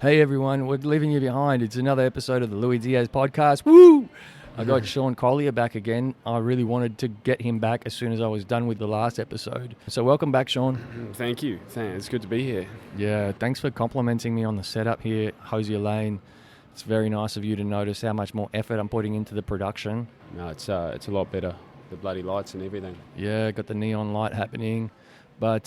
Hey everyone, we're leaving you behind. It's another episode of the Lui Diaz Podcast. Woo! I got Sean Collier back again. I really wanted to get him back as soon as I was done with the last episode. So welcome back, Sean. Thank you. It's good to be here. Yeah, thanks for complimenting me on the setup here, Hosier Lane. It's very nice of you to notice how much more effort I'm putting into the production. No, it's a lot better. The bloody lights and everything. Yeah, got the neon light happening. But,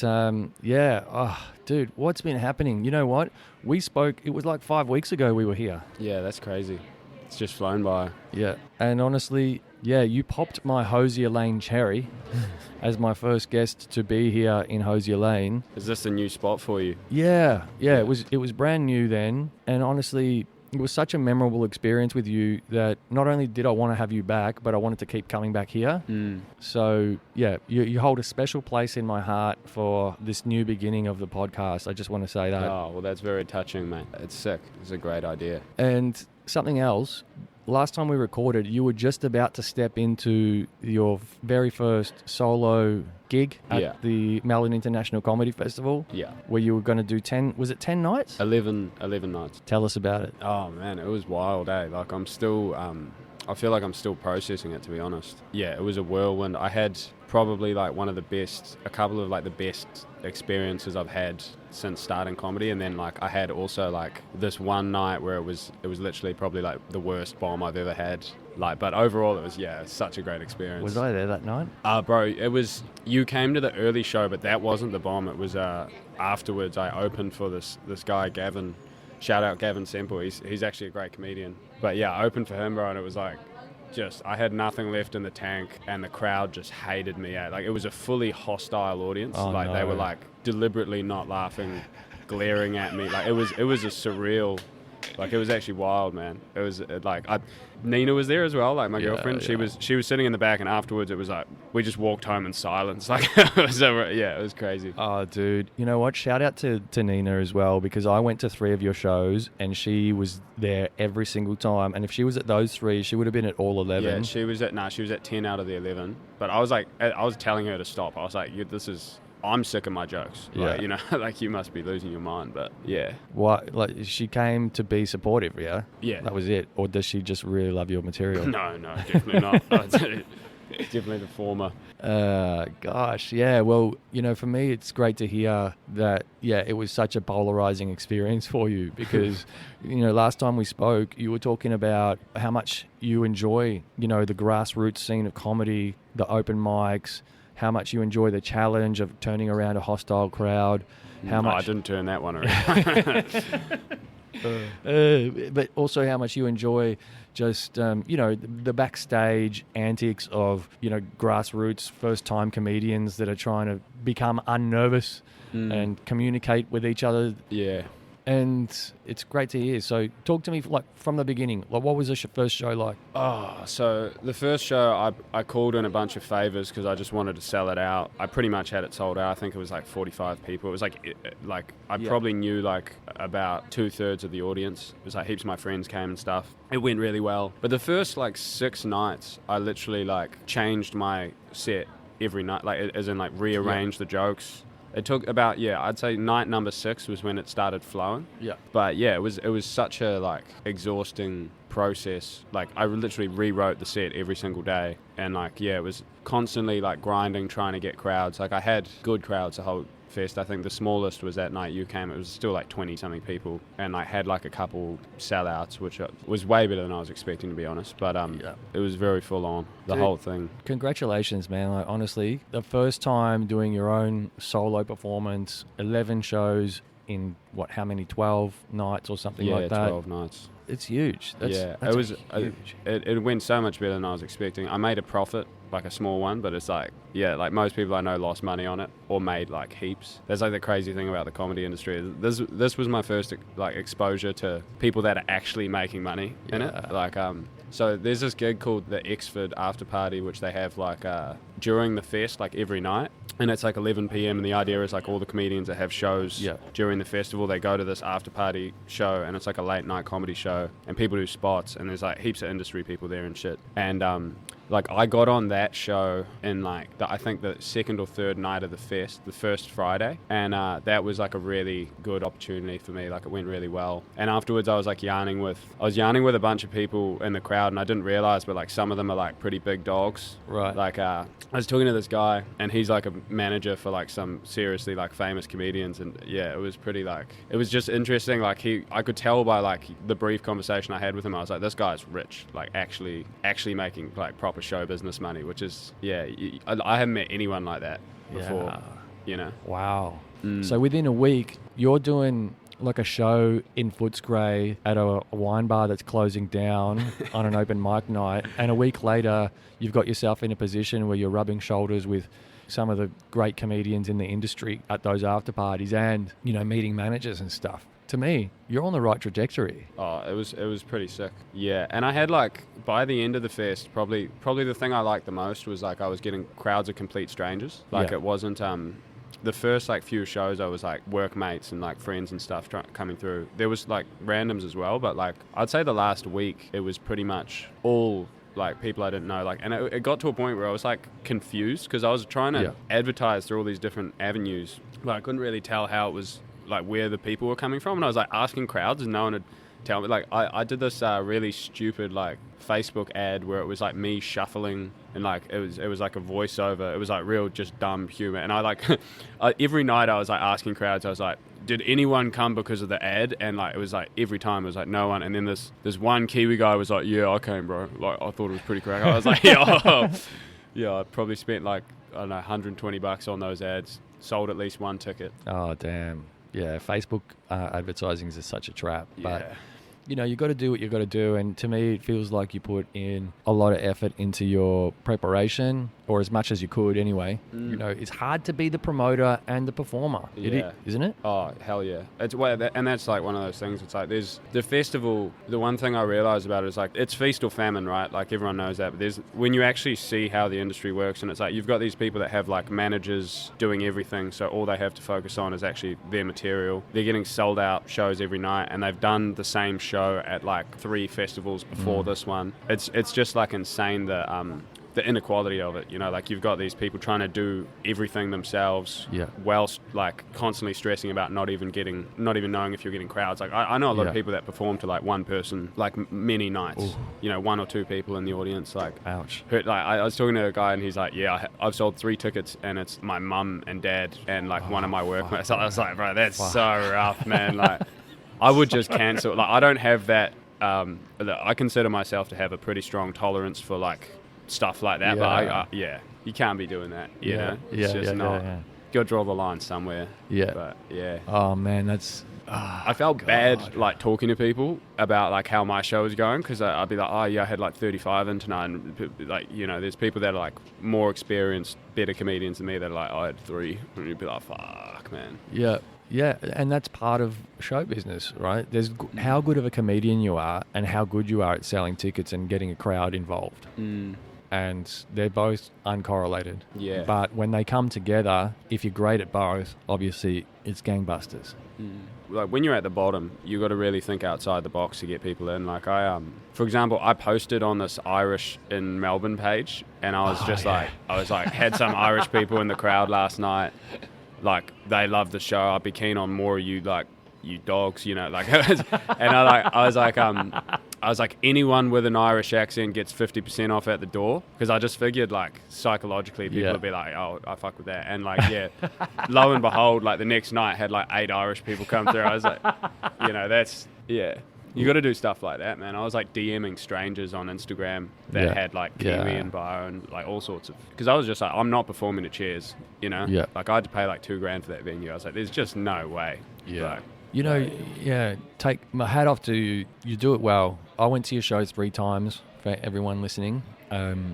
dude, what's been happening? You know what? We spoke, it was like 5 weeks ago we were here. Yeah, that's crazy. It's just flown by. Yeah, and honestly, you popped my Hosier Lane cherry as my first guest to be here in Hosier Lane. Is this a new spot for you? Yeah, it was brand new then, and honestly, it was such a memorable experience with you that not only did I want to have you back, but I wanted to keep coming back here. So, you hold a special place in my heart for this new beginning of the podcast. I just want to say that. Oh, well, that's very touching, mate. It's sick. It's a great idea. And something else, last time we recorded, you were just about to step into your very first solo gig at the Melbourne International Comedy Festival. Yeah. Where you were going to do 10 nights? 11 nights. Tell us about it. Oh, man, it was wild, eh? Like, I'm still, I feel like I'm still processing it, to be honest. Yeah, it was a whirlwind. I had probably like a couple of like the best experiences I've had since starting comedy, and then like I had also like this one night where it was literally probably like the worst bomb I've ever had. Like, but overall it was such a great experience. Was I there that night? Bro, you came to the early show, but that wasn't the bomb. It was afterwards. I opened for this guy Gavin. Shout out Gavin Semple. He's actually a great comedian. But yeah, I opened for him, bro, and it was like I had nothing left in the tank, and the crowd just hated me. Like, it was a fully hostile audience. They were like deliberately not laughing, glaring at me. Like, it was a surreal. Like, it was actually wild, man. It was like Nina was there as well, like my girlfriend. She was sitting in the back, and afterwards it was like we just walked home in silence. Like, it was crazy. Oh, dude, you know what? Shout out to Nina as well, because I went to 3 of your shows and she was there every single time. And if she was at those 3, she would have been at all 11. Yeah, she was at 10 out of the 11. But I was telling her to stop. I was like, I'm sick of my jokes. Like, you know, like, you must be losing your mind. But yeah. What? Like, she came to be supportive, yeah? Yeah. That was it? Or does she just really love your material? No, definitely not. It's definitely the former. Gosh, yeah. Well, you know, for me, it's great to hear that, it was such a polarizing experience for you because, you know, last time we spoke, you were talking about how much you enjoy, you know, the grassroots scene of comedy, the open mics, how much you enjoy the challenge of turning around a hostile crowd. I didn't turn that one around. But also how much you enjoy just, you know, the backstage antics of, you know, grassroots first-time comedians that are trying to become unnervous and communicate with each other. Yeah. And it's great to hear. So talk to me from the beginning. Like, what was the first show like? Oh, so the first show, I called in a bunch of favors because I just wanted to sell it out. I pretty much had it sold out. I think it was like 45 people. It was like I probably knew like about 2/3 of the audience. It was like heaps of my friends came and stuff. It went really well. But the first like 6 nights, I literally like changed my set every night, like as in like rearranged the jokes. It took about, I'd say night number 6 was when it started flowing. Yeah. But it was such a like exhausting process. Like, I literally rewrote the set every single day, and like it was constantly like grinding, trying to get crowds. Like, I had good crowds the whole fest. I think the smallest was that night you came. It was still like 20 something people, and I had like a couple sellouts, which was way better than I was expecting, to be honest. But it was very full on, the whole thing. Congratulations, man. Like, honestly, the first time doing your own solo performance, 11 shows in how many, 12 nights or something like that? 12 nights. It's huge. That's huge. It went so much better than I was expecting. I made a profit, like a small one, but it's like, like most people I know lost money on it or made like heaps. That's like the crazy thing about the comedy industry. This was my first like exposure to people that are actually making money in it. Like, so there's this gig called the Exford After Party, which they have like during the fest, like every night. And it's like 11 p.m. and the idea is like all the comedians that have shows during the festival, they go to this after party show, and it's like a late night comedy show, and people do spots, and there's like heaps of industry people there and shit. And Like, I got on that show in, like, I think the second or third night of the fest, the first Friday. And that was, like, a really good opportunity for me. Like, it went really well. And afterwards, I was, like, yarning with a bunch of people in the crowd, and I didn't realize, but, like, some of them are, like, pretty big dogs. Right. Like, I was talking to this guy, and he's, like, a manager for, like, some seriously, like, famous comedians. And, yeah, it was pretty, like, it was just interesting. Like, I could tell by, like, the brief conversation I had with him, I was like, this guy's rich. Like, actually making, like, proper show business money, which is, yeah, I haven't met anyone like that before, you know. Wow. So within a week, you're doing like a show in Footscray at a wine bar that's closing down on an open mic night, and a week later you've got yourself in a position where you're rubbing shoulders with some of the great comedians in the industry at those after parties, and, you know, meeting managers and stuff. To me, you're on the right trajectory. Oh, it was pretty sick. Yeah, and I had, like, by the end of the fest, probably the thing I liked the most was, like, I was getting crowds of complete strangers. Like, it wasn't the first, like, few shows I was, like, workmates and, like, friends and stuff coming through. There was, like, randoms as well, but, like, I'd say the last week it was pretty much all, like, people I didn't know. Like, and it got to a point where I was, like, confused because I was trying to advertise through all these different avenues, but I couldn't really tell how it was, like, where the people were coming from, and I was, like, asking crowds and no one would tell me. Like, I did this really stupid, like, Facebook ad where it was, like, me shuffling, and, like, it was like a voiceover. It was, like, real just dumb humor, and I, like, every night I was, like, asking crowds, I was like, did anyone come because of the ad? And, like, it was, like, every time it was, like, no one. And then this one Kiwi guy was like, yeah, I came, bro. Like, I thought it was pretty crack. I was like, yeah, I probably spent, like, I don't know, $120 on those ads, sold at least one ticket. Oh, damn. Yeah, Facebook advertising is such a trap. Yeah. But, you know, you got to do what you got to do. And to me, it feels like you put in a lot of effort into your preparation, or as much as you could anyway. You know, it's hard to be the promoter and the performer, isn't it? Oh, hell yeah. And that's, like, one of those things. It's like, there's the festival. The one thing I realized about it is, like, it's feast or famine, right? Like, everyone knows that. But there's, when you actually see how the industry works, and it's like, you've got these people that have, like, managers doing everything. So all they have to focus on is actually their material. They're getting sold out shows every night, and they've done the same show at, like, 3 festivals before this one. It's just, like, insane the inequality of it, you know. Like, you've got these people trying to do everything themselves, whilst, like, constantly stressing about not even knowing if you're getting crowds. Like, I know a lot of people that perform to, like, one person, like, many nights. Ooh. You know, 1 or 2 people in the audience. Like, ouch. Like, I was talking to a guy, and he's like, yeah, I've sold 3 tickets, and it's my mum and dad and, like, one of my workmates. I was like, bro, that's so rough, man. Like, I would just cancel. Like, I don't have that. I consider myself to have a pretty strong tolerance for, like, stuff like that, but you can't be doing that, you know? It's just not. You gotta draw the line somewhere. But oh man, that's I felt bad, like, talking to people about, like, how my show was going, because I'd be like, oh yeah, I had, like, 35 in tonight, and, like, you know, there's people that are, like, more experienced, better comedians than me that are like, I had 3, and you'd be like, fuck, man. Yeah, and that's part of show business, right? There's how good of a comedian you are and how good you are at selling tickets and getting a crowd involved. And they're both uncorrelated. Yeah. But when they come together, if you're great at both, obviously it's gangbusters. Like, when you're at the bottom, you got to really think outside the box to get people in. Like, for example, I posted on this Irish in Melbourne page, and I was had some Irish people in the crowd last night. Like, they love the show. I'd be keen on more of you, like, you dogs, you know, like, and I was like, anyone with an Irish accent gets 50% off at the door, because I just figured, like, psychologically people would be like, oh, I fuck with that, and, like, lo and behold, like, the next night had, like, 8 Irish people come through. I was like, you know, that's you got to do stuff like that, man. I was, like, DMing strangers on Instagram that had, like, Kiwi and bio and, like, all sorts of, because I was just like, I'm not performing at Cheers, you know. Like, I had to pay, like, $2,000 for that venue. I was like, there's just no way. Like, you know, take my hat off to you. You do it well. I went to your show 3 times, for everyone listening.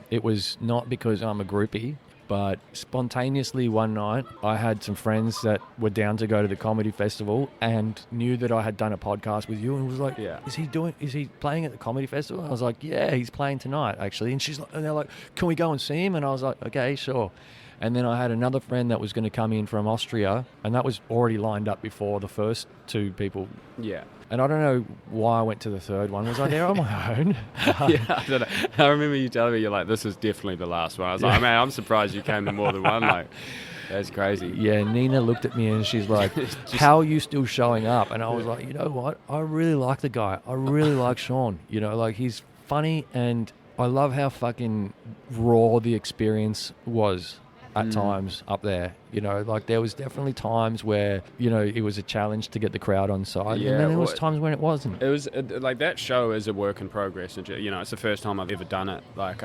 It was not because I'm a groupie, but spontaneously one night I had some friends that were down to go to the comedy festival and knew that I had done a podcast with you, and was like, is he playing at the comedy festival? I was like, yeah, he's playing tonight actually. And they're like, can we go and see him? And I was like, okay, sure. And then I had another friend that was going to come in from Austria, and that was already lined up before the first two people. Yeah. And I don't know why I went to the third one. Was I there on my own? Yeah, I don't know. I remember you telling me, you're like, this is definitely the last one. I was like, man, I'm surprised you came to more than one. Like, that's crazy. Yeah, Nina looked at me and she's like, how are you still showing up? And I was like, you know what? I really like the guy. I really like Sean. You know, like, he's funny, and I love how fucking raw the experience was at times up there. You know, like, there was definitely times where, you know, it was a challenge to get the crowd on side. Yeah, and then there was times when it wasn't. It was like, that show is a work in progress. And, you know, it's the first time I've ever done it. Like,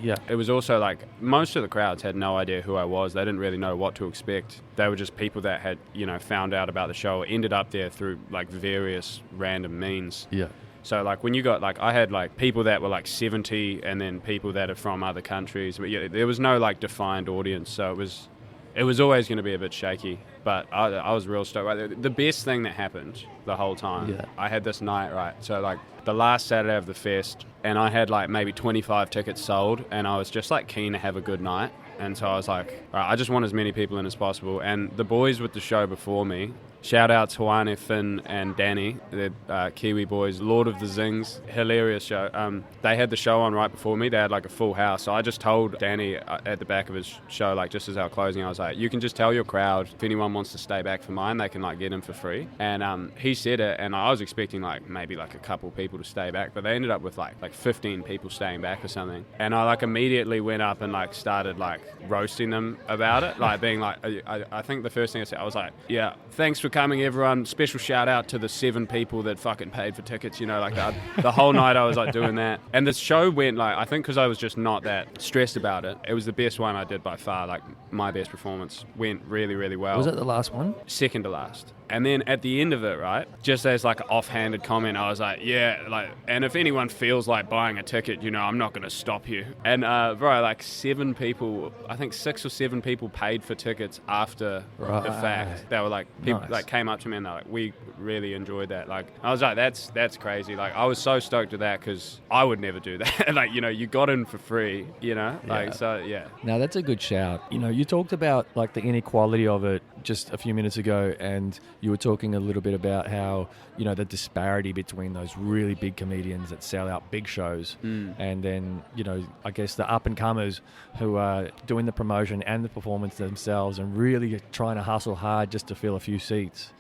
yeah. It was also like, most of the crowds had no idea who I was. They didn't really know what to expect. They were just people that had, you know, found out about the show, ended up there through like various random means. Yeah. So, like, when you got, like, I had, like, people that were, like, 70 and then people that are from other countries. But, yeah, there was no, like, defined audience. So it was always going to be a bit shaky. But I was real stoked. Right? The best thing that happened the whole time, I had this night, right? So, like, the last Saturday of the fest, and I had, like, maybe 25 tickets sold, and I was just, like, keen to have a good night. And so I was like, all right, I just want as many people in as possible. And the boys with the show before me, shout out to Hwane, Finn and Danny, the Kiwi boys, Lord of the Zings, hilarious show. They had the show on right before me. They had like a full house. So I just told Danny at the back of his show, like just as our closing, I was like, you can just tell your crowd if anyone wants to stay back for mine, they can like get in for free. And he said it, and I was expecting like maybe like a couple people to stay back, but they ended up with like 15 people staying back or something. And I like immediately went up and like started like roasting them about it, like being like, I think the first thing I said, I was like, yeah, thanks for coming, everyone. Special shout out to the 7 people that fucking paid for tickets, you know, like the whole night I was like doing that. And the show went like, I think because I was just not that stressed about it, it was the best one I did by far. Like my best performance went really, really well. Was it the last one? Second to last. And then at the end of it, right, just as like an offhanded comment, I was like, yeah, like, and if anyone feels like buying a ticket, you know, I'm not going to stop you. And bro, like 7 people, I think 6 or 7 people paid for tickets after the fact. They were like, people like came up to me and they're like, we really enjoyed that. Like, I was like, that's crazy. Like, I was so stoked with that because I would never do that. Like, you know, you got in for free, you know, like, so yeah. Now that's a good shout. You know, you talked about like the inequality of it just a few minutes ago, and you were talking a little bit about how, you know, the disparity between those really big comedians that sell out big shows and then, you know, I guess the up-and-comers who are doing the promotion and the performance themselves and really trying to hustle hard just to fill a few seats.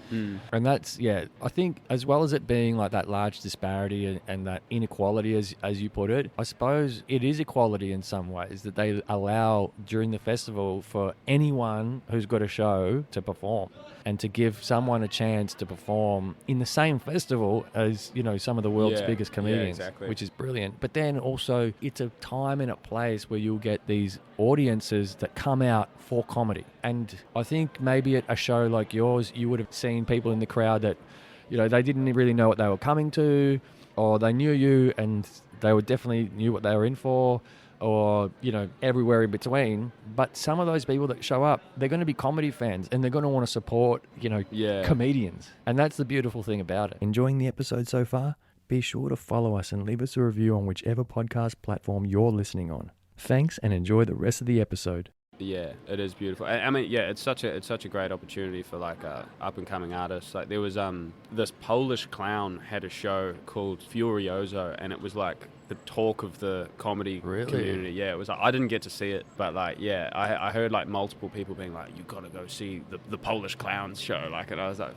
And that's, yeah, I think as well as it being like that large disparity and that inequality, as you put it, I suppose it is equality in some ways that they allow during the festival for anyone who's got a show to perform and to give someone a chance to perform in the same festival as, you know, some of the world's biggest comedians, which is brilliant. But then also it's a time and a place where you'll get these audiences that come out for comedy. And I think maybe at a show like yours, you would have seen people in the crowd that, you know, they didn't really know what they were coming to, or they knew you and they would definitely knew what they were in for, or, you know, everywhere in between. But some of those people that show up, they're going to be comedy fans and they're going to want to support, you know, comedians. And that's the beautiful thing about it. Enjoying the episode so far? Be sure to follow us and leave us a review on whichever podcast platform you're listening on. Thanks, and enjoy the rest of the episode. Yeah, it is beautiful. I mean, yeah, it's such a great opportunity for like up and coming artists. Like there was this Polish clown had a show called Furioso, and it was like the talk of the comedy community. Yeah, it was. Like, I didn't get to see it, but like, yeah, I heard like multiple people being like, "You gotta go see the Polish clowns show." Like, and I was like,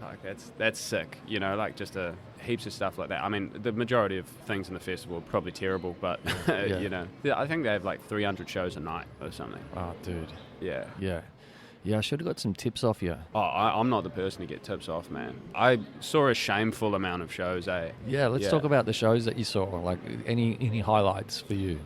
that's sick. You know, like just heaps of stuff like that. I mean, the majority of things in the festival are probably terrible, but you know, I think they have like 300 shows a night or something. Oh, dude. Yeah. Yeah. Yeah, I should have got some tips off you. Oh, I'm not the person to get tips off, man. I saw a shameful amount of shows, eh? Yeah, let's talk about the shows that you saw. Like, any highlights for you?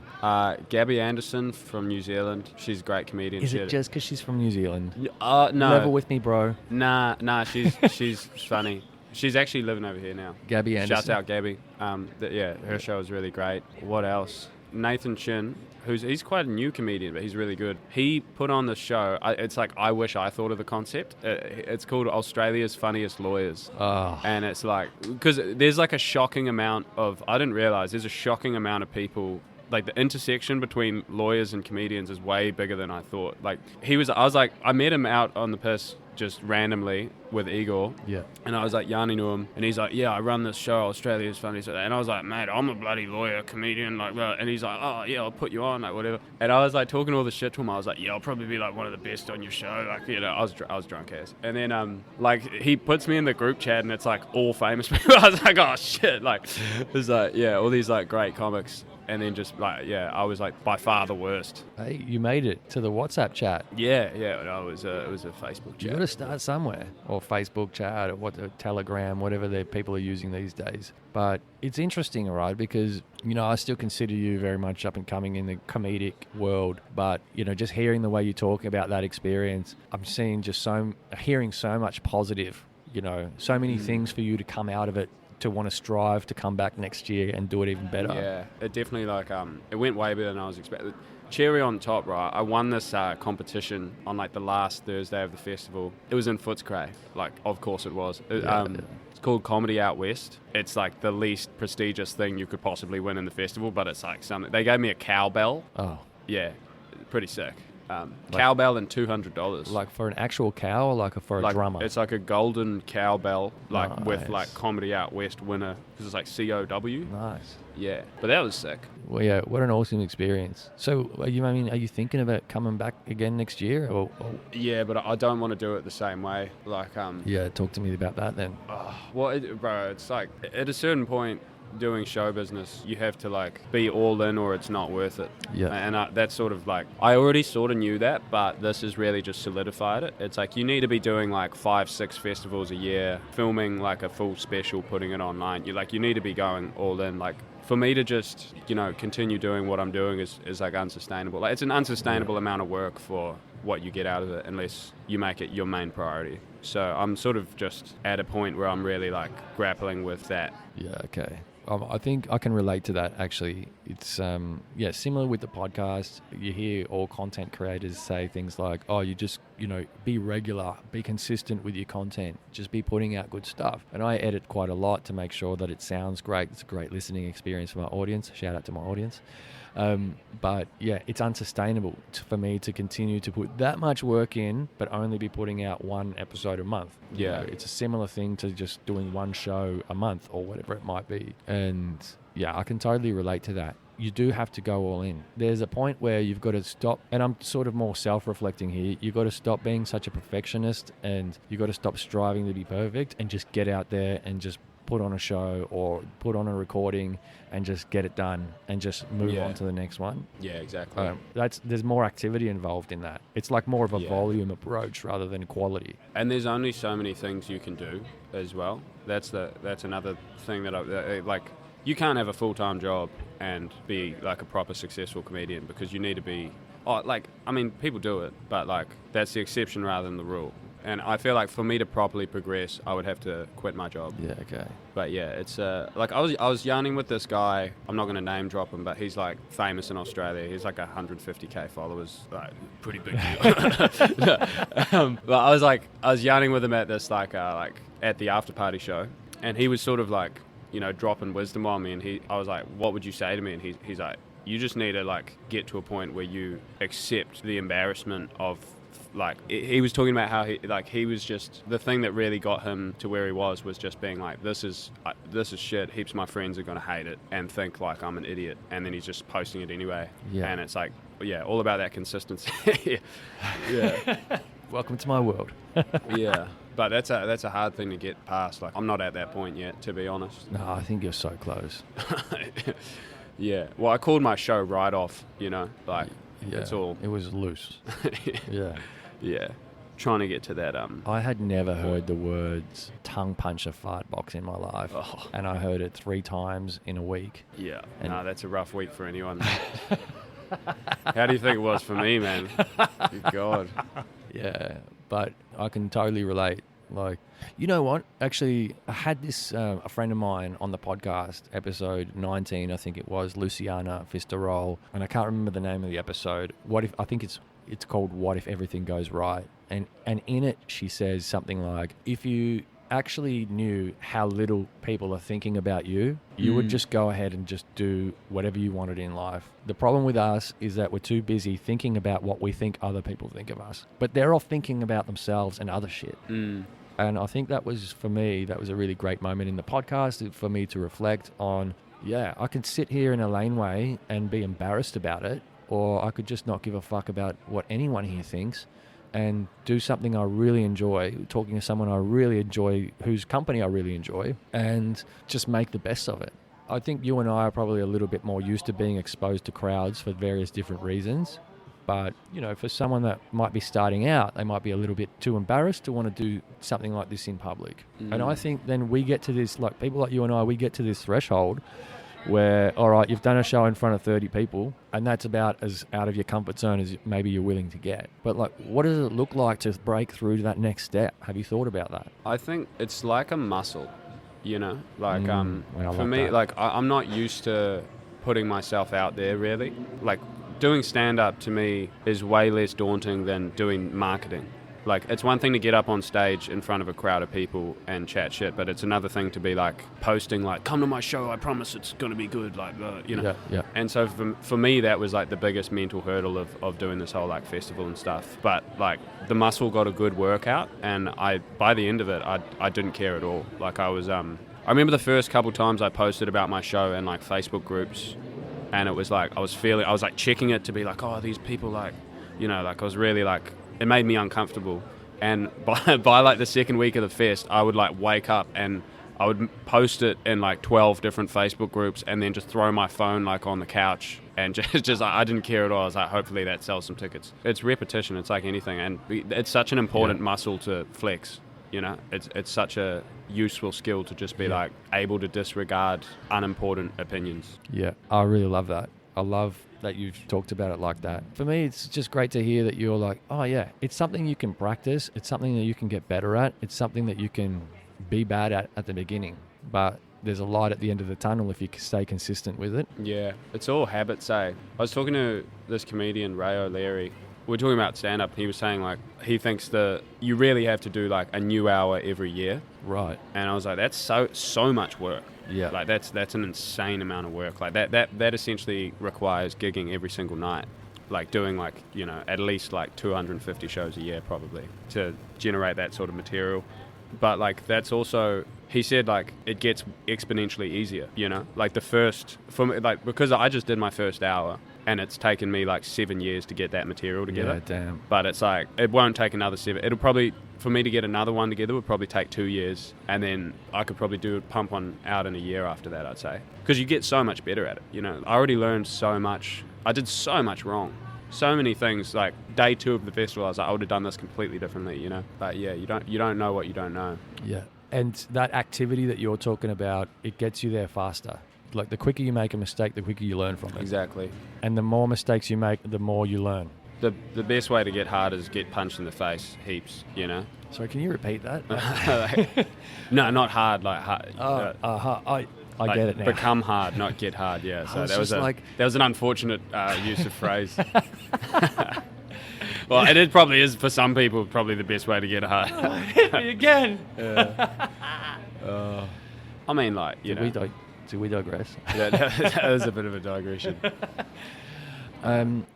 Gabby Anderson from New Zealand. She's a great comedian. Is it just because she's from New Zealand? No. Level with me, bro. Nah, she's funny. She's actually living over here now. Gabby Anderson. Shouts out Gabby. Her show is really great. What else? Nathan Chin, he's quite a new comedian, but he's really good. He put on the show. It's like, I wish I thought of the concept. It's called Australia's Funniest Lawyers. Oh. And it's like, because there's like a shocking amount of, I didn't realize there's a shocking amount of people like the intersection between lawyers and comedians is way bigger than I thought. Like I met him out on the piss just randomly with Igor. Yeah. And I was like yarning to him, and he's like, yeah, I run this show, Australia's Funniest. And I was like, mate, I'm a bloody lawyer, comedian, like, and he's like, oh yeah, I'll put you on, like, whatever. And I was like talking all the shit to him. I was like, yeah, I'll probably be like one of the best on your show, like, you know. I was drunk as. And then like he puts me in the group chat, and it's like all famous people. I was like, oh shit, like it's like, yeah, all these like great comics. And then just like, yeah, I was like by far the worst. Hey, you made it to the WhatsApp chat. Yeah, no, it was a Facebook chat. You got to start somewhere, or Facebook chat, or Telegram, whatever people are using these days. But it's interesting, right? Because, you know, I still consider you very much up and coming in the comedic world. But, you know, just hearing the way you talk about that experience, I'm seeing hearing so much positive, you know, so many things for you to come out of it, to want to strive to come back next year and do it even better. Yeah, it definitely it went way better than I was expecting. Cherry on top, right? I won this competition on like the last Thursday of the festival. It was in Footscray, like of course it was. It's called Comedy Out West. It's like the least prestigious thing you could possibly win in the festival, but it's like something. They gave me a cowbell. Oh, yeah, pretty sick. Cowbell and $200. Like for an actual cow, or like for a drummer? It's like a golden cowbell, like Nice. with like Comedy Out West winner, because it's like COW. Nice. Yeah, but that was sick. Well, yeah, what an awesome experience. So, are you thinking about coming back again next year? Or? Yeah, but I don't want to do it the same way. Like, Yeah, talk to me about that then. Bro, it's like at a certain point, doing show business, you have to like be all in or it's not worth it. Yeah. And that's sort of like, I already sort of knew that, but this has really just solidified it. It's like you need to be doing like 5-6 festivals a year, filming like a full special, putting it online. You need to be going all in. Like for me to just, you know, continue doing what I'm doing is like unsustainable. Like it's an unsustainable amount of work for what you get out of it unless you make it your main priority. So I'm sort of just at a point where I'm really like grappling with that. Yeah, okay. I think I can relate to that, actually. It's, similar with the podcast. You hear all content creators say things like, oh, you just, you know, be regular, be consistent with your content, just be putting out good stuff. And I edit quite a lot to make sure that it sounds great. It's a great listening experience for my audience. Shout out to my audience. But yeah, it's unsustainable for me to continue to put that much work in, but only be putting out one episode a month. Yeah. You know, it's a similar thing to just doing one show a month or whatever it might be. And yeah, I can totally relate to that. You do have to go all in. There's a point where you've got to stop, and I'm sort of more self-reflecting here. You've got to stop being such a perfectionist, and you've got to stop striving to be perfect and just get out there and just put on a show or put on a recording and just get it done and just move on to the next one. Yeah, exactly. There's more activity involved in that. It's like more of a volume approach rather than quality. And there's only so many things you can do as well. That's another thing that I like. You can't have a full-time job and be like a proper successful comedian, because you need to be. People do it, but like that's the exception rather than the rule. And I feel like for me to properly progress, I would have to quit my job. Yeah, okay. But yeah, it's like I was yarning with this guy. I'm not going to name drop him, but he's like famous in Australia. He's like 150k followers, like pretty big deal. But I was yarning with him at this like at the after party show, and he was sort of like, you know, dropping wisdom on me, and I was like, what would you say to me? And he's like, you just need to like get to a point where you accept the embarrassment of. Like he was talking about how he was just, the thing that really got him to where he was just being like, this is shit, heaps of my friends are gonna hate it and think like I'm an idiot, and then he's just posting it anyway. And it's like, yeah, all about that consistency. Yeah. Welcome to my world. Yeah, but that's a hard thing to get past. Like I'm not at that point yet, to be honest. No, I think you're so close. Yeah, well, I called my show right off, you know, like it's all, it was loose. Yeah, trying to get to that. I had never heard the words tongue puncher fart box in my life, and I heard it 3 times in a week. Yeah, that's a rough week for anyone. How do you think it was for me, man? Good God. Yeah, but I can totally relate. Like, you know what? Actually, I had this a friend of mine on the podcast, episode 19, I think it was, Luciana Fisterol, and I can't remember the name of the episode. I think it's called "What If Everything Goes Right," and in it she says something like, if you actually knew how little people are thinking about you, you would just go ahead and just do whatever you wanted in life. The problem with us is that we're too busy thinking about what we think other people think of us. But they're all thinking about themselves and other shit. And I think that was, for me, that was a really great moment in the podcast for me to reflect on, I can sit here in a laneway and be embarrassed about it, or I could just not give a fuck about what anyone here thinks and do something I really enjoy, talking to someone I really enjoy, whose company I really enjoy, and just make the best of it. I think you and I are probably a little bit more used to being exposed to crowds for various different reasons. But, for someone that might be starting out, they might be a little bit too embarrassed to want to do something like this in public. And I think then we get to this, like people like you and I, we get to this threshold where, all right, you've done a show in front of 30 people, and that's about as out of your comfort zone as maybe you're willing to get. But, like, what does it look like to break through to that next step? Have you thought about that? I think it's like a muscle, Like, for me, that. I'm not used to putting myself out there, really. Like, doing stand-up to me is way less daunting than doing marketing. Like, it's one thing to get up on stage in front of a crowd of people and chat shit, but it's another thing to be, like, posting, like, come to my show, I promise it's going to be good, like, Yeah. And so for me, that was, like, the biggest mental hurdle of doing this whole, like, festival and stuff. But, like, the muscle got a good workout, and by the end of it, I didn't care at all. Like, I remember the first couple times I posted about my show in, like, Facebook groups, and it was, like, I was like, checking it to be, like, oh, these people, like, like, I was really, like, it made me uncomfortable. And by like the second week of the fest, I would like wake up and I would post it in like 12 different Facebook groups and then just throw my phone like on the couch and just I didn't care at all. I was like, hopefully that sells some tickets. It's repetition. It's like anything. And it's such an important muscle to flex. It's such a useful skill to just be like able to disregard unimportant opinions. Yeah, I really love that. I love that you've talked about it like that. For me, it's just great to hear that you're like, oh yeah, it's something you can practice. It's something that you can get better at. It's something that you can be bad at the beginning. But there's a light at the end of the tunnel if you stay consistent with it. Yeah, it's all habits, eh? I was talking to this comedian, Ray O'Leary. We were talking about stand-up, and he was saying, like, he thinks that you really have to do, like, a new hour every year. Right. And I was like, that's so much work. Yeah. Like, that's an insane amount of work. Like, that essentially requires gigging every single night. Like, doing, like, at least, like, 250 shows a year, probably, to generate that sort of material. But, like, that's also... He said, like, it gets exponentially easier, Like, for me, like, because I just did my first hour, and it's taken me, like, 7 years to get that material together. Yeah, damn. But it's, like, it won't take another 7. It'll probably, for me to get another one together, would probably take 2 years. And then I could probably pump one out in a year after that, I'd say. Because you get so much better at it, I already learned so much. I did so much wrong. So many things, like, day 2 of the festival, I was like, I would have done this completely differently, But, yeah, you don't know what you don't know. Yeah. And that activity that you're talking about, it gets you there faster. Like, the quicker you make a mistake, the quicker you learn from it. Exactly. And the more mistakes you make, the more you learn. The best way to get hard is get punched in the face, heaps, Sorry, can you repeat that? No, not hard, like hard. I like get it now. Become hard, not get hard, yeah. So that was an unfortunate use of phrase. Well, it probably is for some people, probably the best way to get hard. Hit me again. I mean, like, Do we digress? That was a bit of a digression.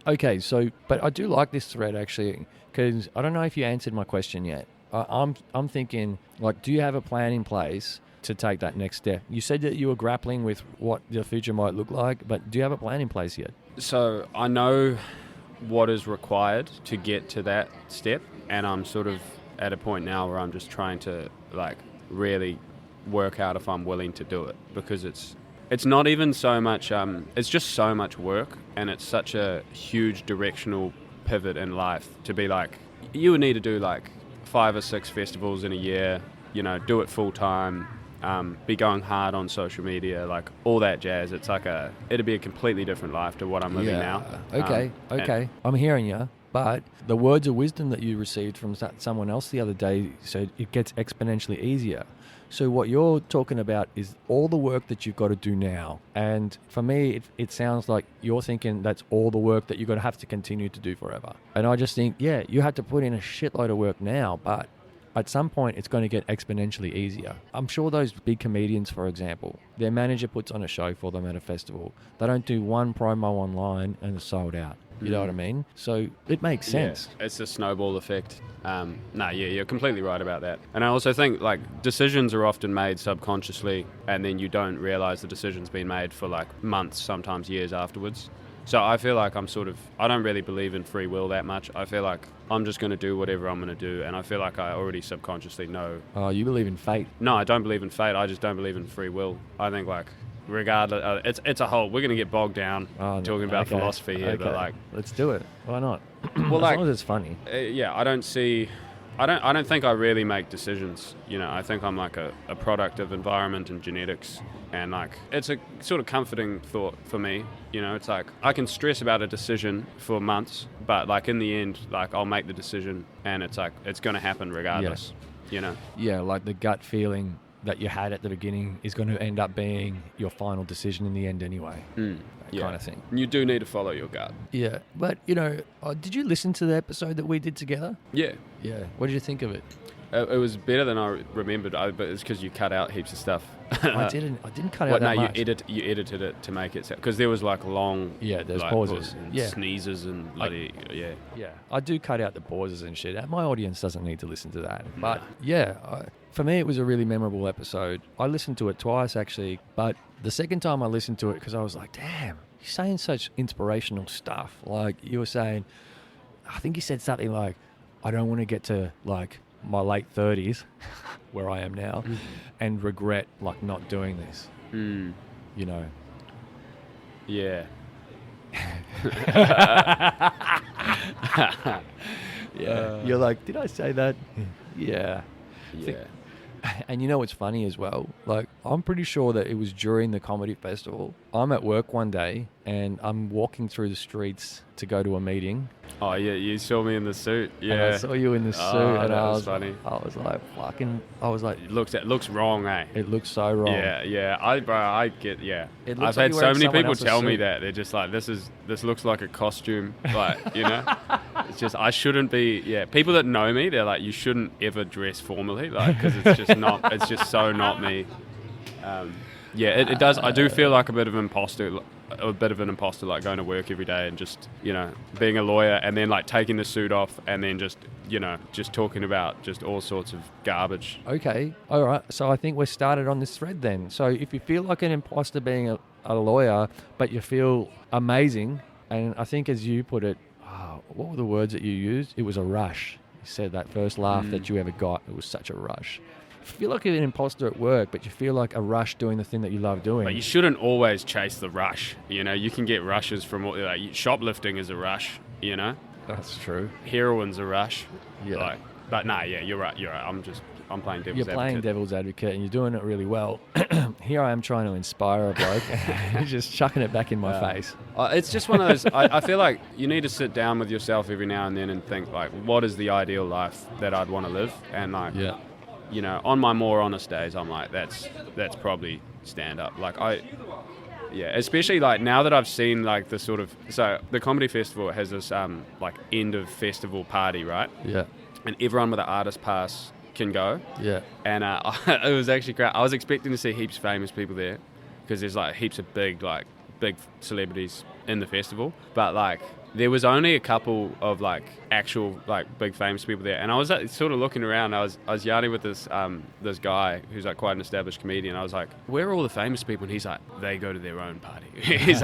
Okay, so, but I do like this thread, actually, because I don't know if you answered my question yet. I'm thinking, like, do you have a plan in place to take that next step? You said that you were grappling with what the future might look like, but do you have a plan in place yet? So I know what is required to get to that step, and I'm sort of at a point now where I'm just trying to, like, really work out if I'm willing to do it, because it's not even so much it's just so much work, and it's such a huge directional pivot in life to be like, you would need to do like 5 or 6 festivals in a year, do it full time, be going hard on social media, like all that jazz. It's like it'd be a completely different life to what I'm living now. Okay. I'm hearing you. But the words of wisdom that you received from someone else the other day said it gets exponentially easier. So what you're talking about is all the work that you've got to do now. And for me, it sounds like you're thinking that's all the work that you're going to have to continue to do forever. And I just think, yeah, you have to put in a shitload of work now, but at some point it's going to get exponentially easier. I'm sure those big comedians, for example, their manager puts on a show for them at a festival. They don't do one promo online and it's sold out. You know what I mean? So it makes sense. Yeah, it's a snowball effect. You're completely right about that. And I also think like decisions are often made subconsciously, and then you don't realize the decision's been made for like months, sometimes years afterwards. So I feel like I don't really believe in free will that much. I feel like I'm just going to do whatever I'm going to do, and I feel like I already subconsciously know. Oh, you believe in fate? No, I don't believe in fate. I just don't believe in free will. I think like regardless, it's a whole. We're going to get bogged down talking about philosophy here, but like, let's do it. Why not? Well, as long as it's funny. I don't think I really make decisions. You know, I think I'm like a product of environment and genetics, and like it's a sort of comforting thought for me. You know, it's like I can stress about a decision for months, but like in the end, like I'll make the decision, and it's like it's going to happen regardless. You know? Yeah, like the gut feeling that you had at the beginning is going to end up being your final decision in the end anyway. Kind of thing. You do need to follow your gut. Yeah, but you know, did you listen to the episode that we did together? Yeah. What did you think of it? It was better than I remembered, but it's because you cut out heaps of stuff. I didn't cut out that much. You edited it to make it because there was like long there's like, pauses and sneezes and bloody I do cut out the pauses and shit. My audience doesn't need to listen to that. But for me it was a really memorable episode. I listened to it twice actually, but the second time I listened to it because I was like, damn, you're saying such inspirational stuff. Like you were saying, I think you said something like, I don't want to get to like my late 30s where I am now and regret like not doing this. You know. Yeah. You're like, did I say that? Yeah. Yeah. And you know what's funny as well? Like, I'm pretty sure that it was during the comedy festival. I'm at work one day and I'm walking through the streets to go to a meeting. Oh, yeah, you saw me in the suit. Yeah. And I saw you in the suit. And that was funny. I was like, It looks wrong, eh? It looks so wrong. Yeah. I've had so many people tell me that. They're just like, this looks like a costume. Like, you know? It's just, I shouldn't be, people that know me, they're like, you shouldn't ever dress formally, like, because it's just not, it's just so not me. It does, I do feel like a bit of an imposter, like going to work every day and just, you know, being a lawyer and then like taking the suit off and then just, you know, just talking about just all sorts of garbage. Okay, all right. So I think we're started on this thread then. So if you feel like an imposter being a lawyer, but you feel amazing, and I think as you put it, what were the words that you used? It was a rush. You said that first laugh that you ever got, it was such a rush. You feel like an imposter at work, but you feel like a rush doing the thing that you love doing. But you shouldn't always chase the rush. You know, you can get rushes from shoplifting is a rush. You know, that's true. Heroin's a rush. Yeah. You're right. I'm playing devil's advocate. You're playing devil's advocate, and you're doing it really well. Here I am trying to inspire a bloke, and you're just chucking it back in my face. It's just one of those. I feel like you need to sit down with yourself every now and then and think like, what is the ideal life that I'd want to live? And like, you know, on my more honest days, I'm like, that's probably stand up. Like especially like now that I've seen like the sort of, so the comedy festival has this like end of festival party, right? Yeah. And everyone with an artist pass can go. Yeah. And it was actually great. I was expecting to see heaps of famous people there because there's like heaps of big celebrities in the festival, but like there was only a couple of like actual like big famous people there, and I was sort of looking around. I was yarning with this guy who's like quite an established comedian. I was like, where are all the famous people? And he's like, they go to their own party. he's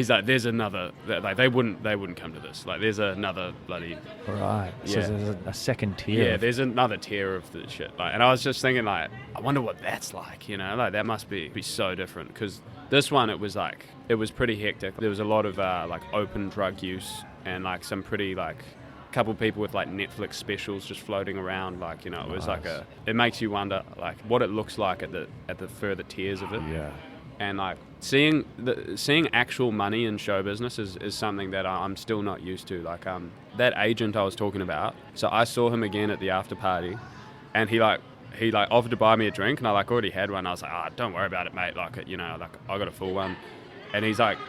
like there's another, like they wouldn't come to this. Like there's another bloody right. So there's a second tier. Yeah, there's another tier of the shit. Like, and I was just thinking like, I wonder what that's like. You know, like that must be so different because this one it was pretty hectic. There was a lot of like open drug use and like some pretty like couple people with like Netflix specials just floating around, like, you know, it was nice. It makes you wonder like what it looks like at the further tiers of it. Yeah. And like seeing actual money in show business is something that I'm still not used to. Like that agent I was talking about, so I saw him again at the after party, and he offered to buy me a drink, and I like already had one. I was like, don't worry about it, mate. Like, you know, like I got a full one. And he's like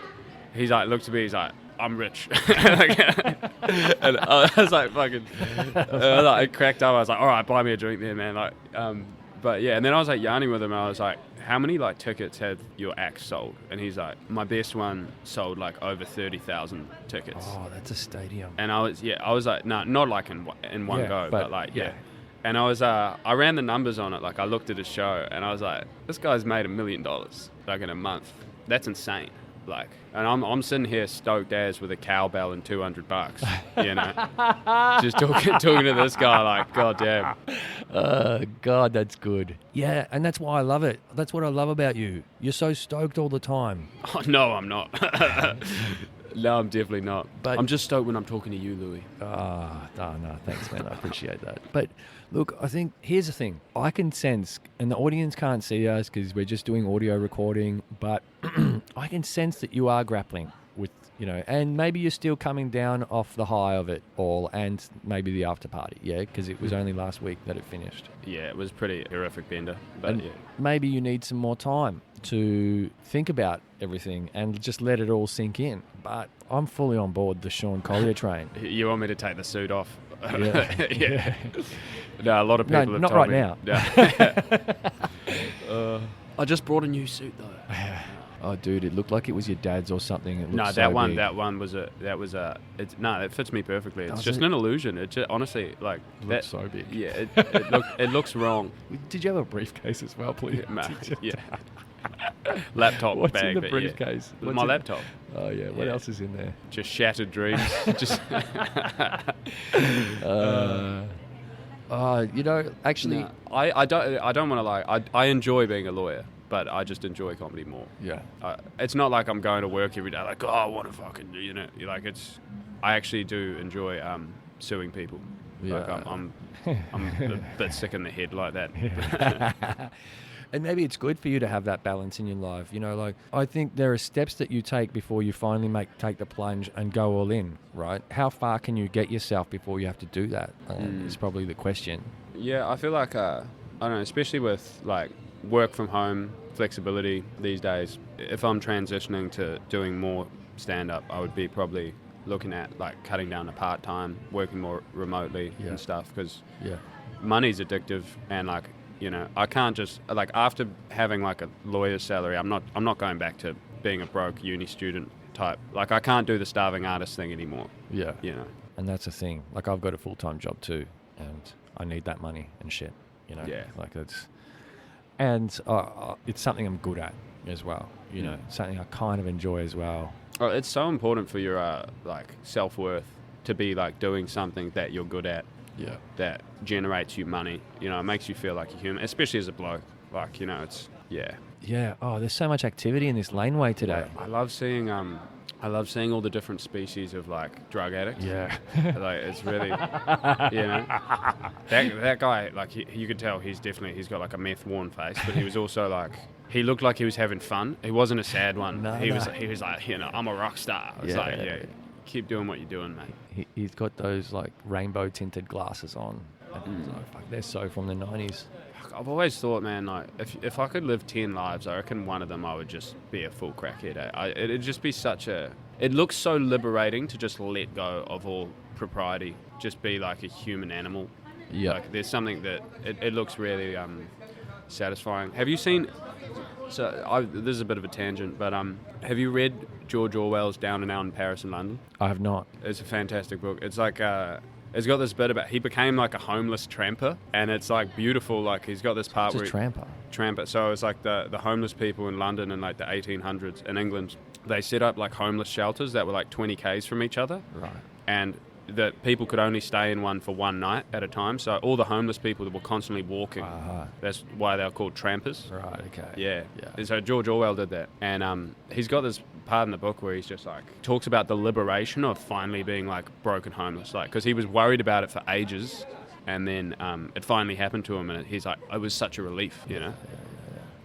looked at me, he's like, I'm rich. And I was like, fucking, I cracked up. I was like, all right, buy me a drink there, man. Like, but yeah, and then I was like yarning with him. And I was like, how many like tickets have your act sold? And he's like, my best one sold like over 30,000 tickets. Oh, that's a stadium. And I was like, no, not like in one go, but like, yeah. And I ran the numbers on it. Like, I looked at his show and I was like, this guy's made $1 million like in a month. That's insane. Like, and I'm sitting here stoked as with a cowbell and $200, you know, just talking to this guy like, God damn. God, that's good. Yeah, and that's why I love it. That's what I love about you. You're so stoked all the time. Oh, no, I'm not. No, I'm definitely not. But I'm just stoked when I'm talking to you, Louis. No, thanks, man. I appreciate that. But look, I think here's the thing. I can sense, and the audience can't see us because we're just doing audio recording, but I can sense that you are grappling with, you know, and maybe you're still coming down off the high of it all and maybe the after party, yeah, because it was only last week that it finished. Yeah, it was pretty horrific bender. But yeah. Maybe you need some more time to think about everything and just let it all sink in. But I'm fully on board the Sean Collier train. You want me to take the suit off? Yeah. Yeah. No, a lot of people have not told right me. Now. I just brought a new suit though. Oh, dude, it looked like it was your dad's or something. It No, so that one big. it fits me perfectly. It's Does just it? an illusion. It just, honestly, like It that. looks so big. Yeah, it looks wrong. Did you have a briefcase as well, please? Yeah. Laptop What's bag. in the but briefcase? Yeah. What's My in- laptop. Oh, yeah. What else is in there? Just shattered dreams. Just. You know, actually... No, I don't want to lie. I enjoy being a lawyer, but I just enjoy comedy more. Yeah. It's not like I'm going to work every day like, oh, I want to fucking, you know, like I actually do enjoy suing people. Yeah. Like I'm a bit sick in the head like that. And maybe it's good for you to have that balance in your life. You know, like, I think there are steps that you take before you finally take the plunge and go all in, right? How far can you get yourself before you have to do that? Is probably the question. Yeah, I feel like, I don't know, especially with, like, work from home, flexibility these days, if I'm transitioning to doing more stand-up, I would be probably looking at, like, cutting down to part-time, working more remotely and stuff, because money's addictive and, like, you know, I can't just, like, after having, like, a lawyer's salary, I'm not going back to being a broke uni student type. Like, I can't do the starving artist thing anymore. Yeah. You know. And that's the thing. Like, I've got a full-time job too, and I need that money and shit, you know. Yeah. Like, it's... And it's something I'm good at as well, you know. Something I kind of enjoy as well. Oh, it's so important for your, like, self-worth to be, like, doing something that you're good at. Yeah. That generates you money. You know, it makes you feel like a human, especially as a bloke. Like, you know, it's, yeah. Yeah. Oh, there's so much activity in this laneway today. I love seeing all the different species of, like, drug addicts. Yeah. Like, it's really, you know, that guy, like, you could tell he's got, like, a meth-worn face, but he was also, like, he looked like he was having fun. He wasn't a sad one. He was like, you know, I'm a rock star. It's like, yeah, keep doing what you're doing, mate. He's got those, like, rainbow tinted glasses on. And like, fuck, they're so from the 90s. I've always thought, man, like, if I could live 10 lives, I reckon one of them I would just be a full crackhead. It'd just be it looks so liberating to just let go of all propriety, just be like a human animal. Yeah. Like, there's something that, it looks really satisfying. Have you seen, this is a bit of a tangent, but have you read George Orwell's Down and Out in Paris and London? I have not. It's a fantastic book. It's like, it's got this bit about, he became like a homeless tramper, and it's like beautiful, like he's got this part Just where... tramper. So it's like the homeless people in London in like the 1800s in England, they set up like homeless shelters that were like 20 k's from each other. Right. And that people could only stay in one for one night at a time. So all the homeless people were constantly walking. That's why they're called trampers. Right, okay. Yeah. And so George Orwell did that. And he's got this part in the book where he's just like, talks about the liberation of finally being like broken homeless. Like, because he was worried about it for ages. And then it finally happened to him. And he's like, it was such a relief, you know?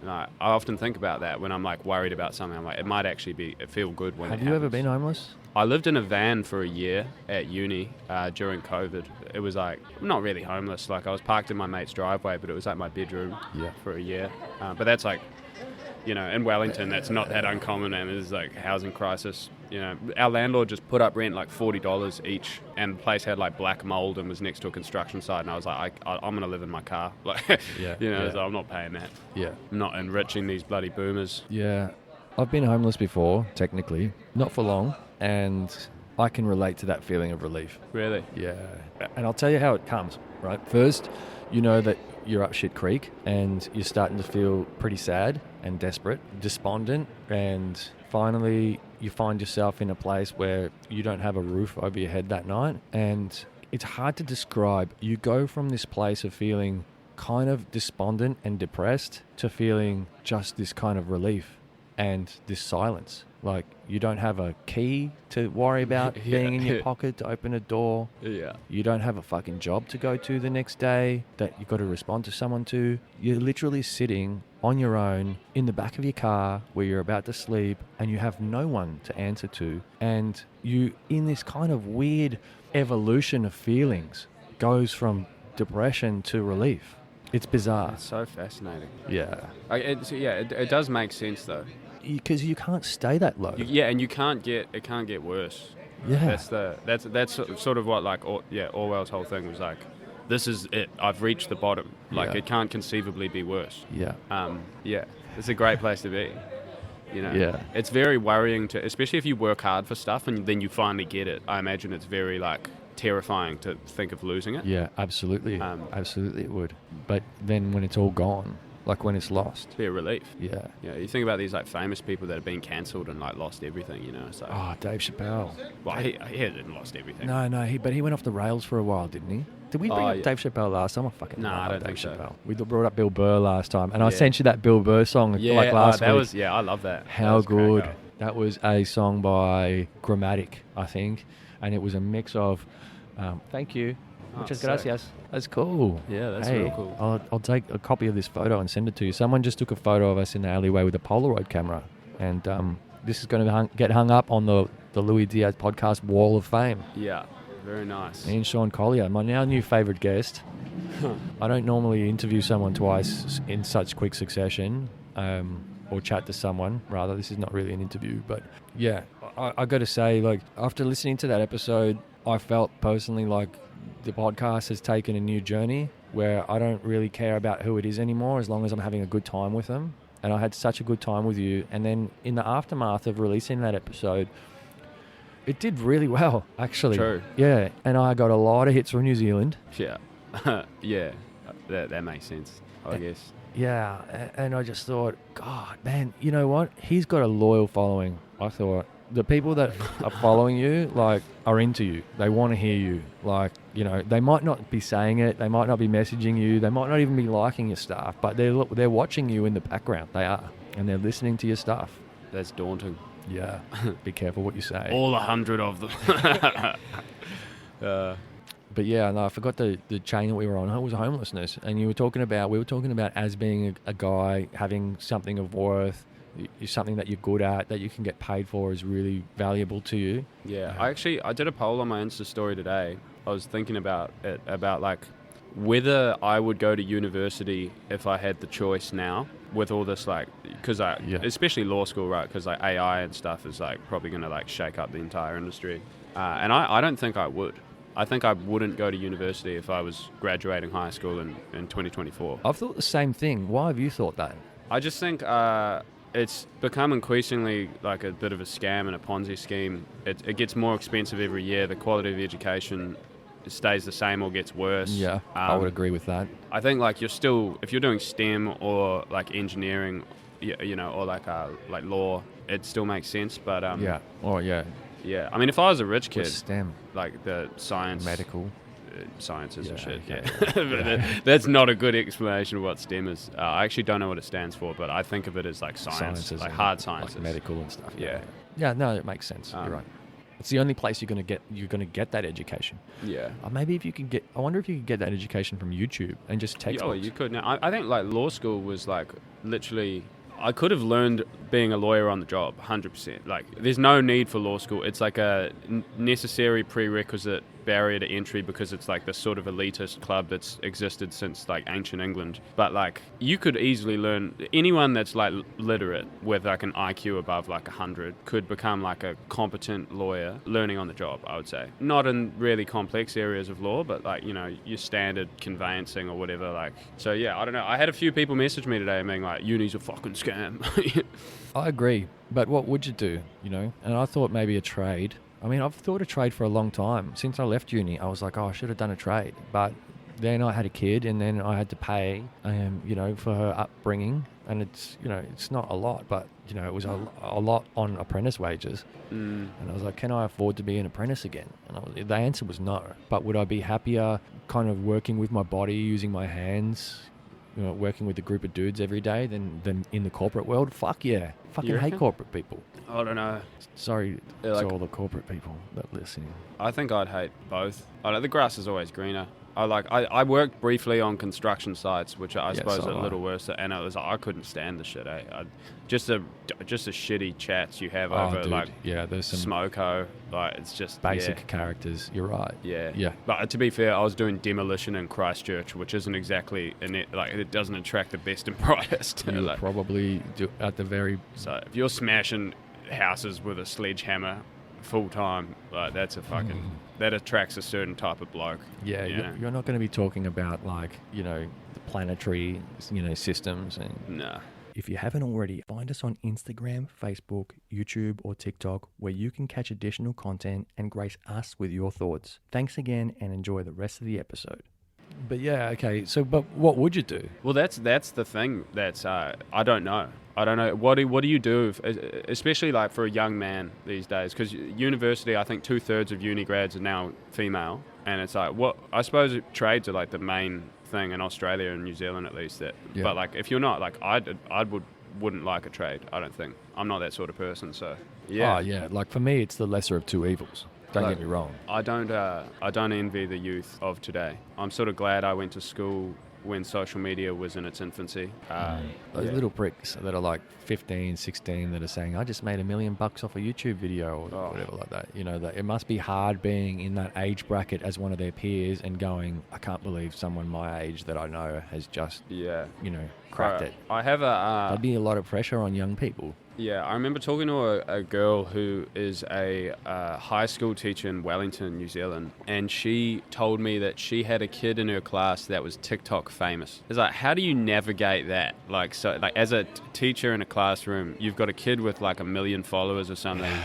And I often think about that when I'm like worried about something. I'm like, it might actually feel good when it happens. Have you ever been homeless? I lived in a van for a year at uni during COVID. It was like, I'm not really homeless. Like, I was parked in my mate's driveway, but it was like my bedroom for a year. But that's like in Wellington, that's not that uncommon, and there's like housing crisis. Our landlord just put up rent like $40 each, and the place had like black mold and was next to a construction site, and I was like, I'm going to live in my car. Like, so I'm not paying that. Yeah. I'm not enriching these bloody boomers. Yeah. I've been homeless before, technically, not for long, and I can relate to that feeling of relief. Really? Yeah. And I'll tell you how it comes, right? First, you know that you're up shit creek and you're starting to feel pretty sad and desperate, despondent, and finally you find yourself in a place where you don't have a roof over your head that night, and it's hard to describe. You go from this place of feeling kind of despondent and depressed to feeling just this kind of relief and this silence. Like, you don't have a key to worry about being in your pocket to open a door. Yeah. You don't have a fucking job to go to the next day that you've got to respond to someone to. You're literally sitting on your own in the back of your car where you're about to sleep, and you have no one to answer to. And you, in this kind of weird evolution of feelings, goes from depression to relief. It's bizarre. It's so fascinating. Yeah. It does make sense though. Because you can't stay that low. And it can't get worse. Yeah. That's sort of what Orwell's whole thing was like. This is it. I've reached the bottom. Like, it can't conceivably be worse. Yeah. It's a great place to be. Yeah. It's very worrying especially if you work hard for stuff and then you finally get it. I imagine it's very like terrifying to think of losing it. Yeah, absolutely. Absolutely it would. But then when it's all gone, like when it's lost, it'd be a relief. Yeah. You think about these like famous people that have been cancelled and like lost everything, It's like, Dave Chappelle. Well, he hadn't lost everything. No, but he went off the rails for a while, didn't he? Did we bring up Dave Chappelle last time? I don't think Chappelle. So. We brought up Bill Burr last time, and I sent you that Bill Burr song last week. I love that. How good. That was a song by Grammatic, I think, and it was a mix of thank you. Muchas gracias. That's cool. Yeah, that's real cool. I'll take a copy of this photo and send it to you. Someone just took a photo of us in the alleyway with a Polaroid camera, and this is going to get hung up on the Lui Diaz Podcast Wall of Fame. Yeah, very nice. Me and Sean Collier, my now new favourite guest. I don't normally interview someone twice in such quick succession, or chat to someone. Rather, this is not really an interview, but yeah, I got to say, like, after listening to that episode, I felt personally like the podcast has taken a new journey where I don't really care about who it is anymore as long as I'm having a good time with them. And I had such a good time with you. And then in the aftermath of releasing that episode, it did really well, actually. True. Yeah. And I got a lot of hits from New Zealand. Yeah. Yeah. That makes sense, I guess. Yeah. And I just thought, God, man, you know what? He's got a loyal following. I thought the people that are following you, like, are into you. They want to hear you. Like, they might not be saying it. They might not be messaging you. They might not even be liking your stuff, but they're watching you in the background. They are. And they're listening to your stuff. That's daunting. Yeah. Be careful what you say. All 100 of them. But yeah, no, I forgot the chain that we were on. It was homelessness. And we were talking about as being a guy having something of worth, something that you're good at, that you can get paid for, is really valuable to you. Yeah. I did a poll on my Insta story today. I was thinking about it, about like whether I would go to university if I had the choice now with all this, like, because especially law school, right? Because like AI and stuff is like probably going to like shake up the entire industry. And I don't think I would. I think I wouldn't go to university if I was graduating high school in 2024. I've thought the same thing. Why have you thought that? I just think it's become increasingly like a bit of a scam and a Ponzi scheme. It gets more expensive every year. The quality of education stays the same or gets worse. Yeah, I would agree with that. I think like if you're doing STEM or like engineering, or like law, it still makes sense. But yeah. I mean, if I was a rich kid, STEM, like the science, medical, sciences and shit. Okay. Yeah. That's not a good explanation of what STEM is. I actually don't know what it stands for, but I think of it as like sciences, like hard sciences, like medical and stuff. Yeah. Yeah. No, it makes sense. You're right. It's the only place you're going to get that education. Yeah. Maybe if you can get, I wonder if you could get that education from YouTube and just textbooks. Oh, you could. Now, I think like law school was like literally, I could have learned being a lawyer on the job, 100%. Like, there's no need for law school. It's like a necessary prerequisite barrier to entry because it's like this sort of elitist club that's existed since like ancient England. But like you could easily learn, anyone that's like literate with like an IQ above like 100 could become like a competent lawyer learning on the job, I would say. Not in really complex areas of law, but like, you know, your standard conveyancing or whatever. Like, so yeah, I don't know. I had a few people message me today being like, uni's a fucking scam. I agree, but what would you do, you know? And I thought maybe a trade. I mean, I've thought a trade for a long time. Since I left uni, I was like, oh, I should have done a trade. But then I had a kid, and then I had to pay, you know, for her upbringing. And it's, you know, it's not a lot, but, you know, it was a lot on apprentice wages. And I was like, can I afford to be an apprentice again? And the answer was no. But would I be happier kind of working with my body, using my hands, you know, working with a group of dudes every day than in the corporate world? Fuck yeah. Fucking hate corporate people. I don't know. Sorry to all the corporate people that listen. I think I'd hate both. I know the grass is always greener. I worked briefly on construction sites, which I suppose are a little worse, and it was I couldn't stand the shit. Just the shitty chats you have over dude. Like there's some smoko. Like it's just basic characters. You're right. Yeah. But to be fair, I was doing demolition in Christchurch, which isn't exactly like it doesn't attract the best and brightest. You like, probably do at the very. So if you're smashing houses with a sledgehammer full time, like that's a fucking that attracts a certain type of bloke. Yeah, you're not going to be talking about like, you know, the planetary, you know, systems and nah. If you haven't already, find us on Instagram, Facebook, YouTube, or TikTok, where you can catch additional content and grace us with your thoughts. Thanks again, and enjoy the rest of the episode. But yeah, okay. So, but what would you do? Well, that's the thing. That's I don't know. What do you do, especially like for a young man these days? Because university, I think 2/3 of uni grads are now female, and it's like I suppose trades are like the main thing in Australia and New Zealand at least. But like if you're not, like wouldn't like a trade. I don't think I'm not that sort of person. So yeah. Oh yeah, like for me, it's the lesser of two evils. Don't get me wrong. I don't envy the youth of today. I'm sort of glad I went to school when social media was in its infancy. Those little pricks that are like 15, 16 that are saying, I just made $1 million off a YouTube video or whatever like that. You know, that it must be hard being in that age bracket as one of their peers and going, I can't believe someone my age that I know has just, you know, cracked it. I have There'd be a lot of pressure on young people. Yeah, I remember talking to a girl who is a high school teacher in Wellington, New Zealand, and she told me that she had a kid in her class that was TikTok famous. It's like, how do you navigate that? Like, so, like as a teacher in a classroom, you've got a kid with like 1 million followers or something.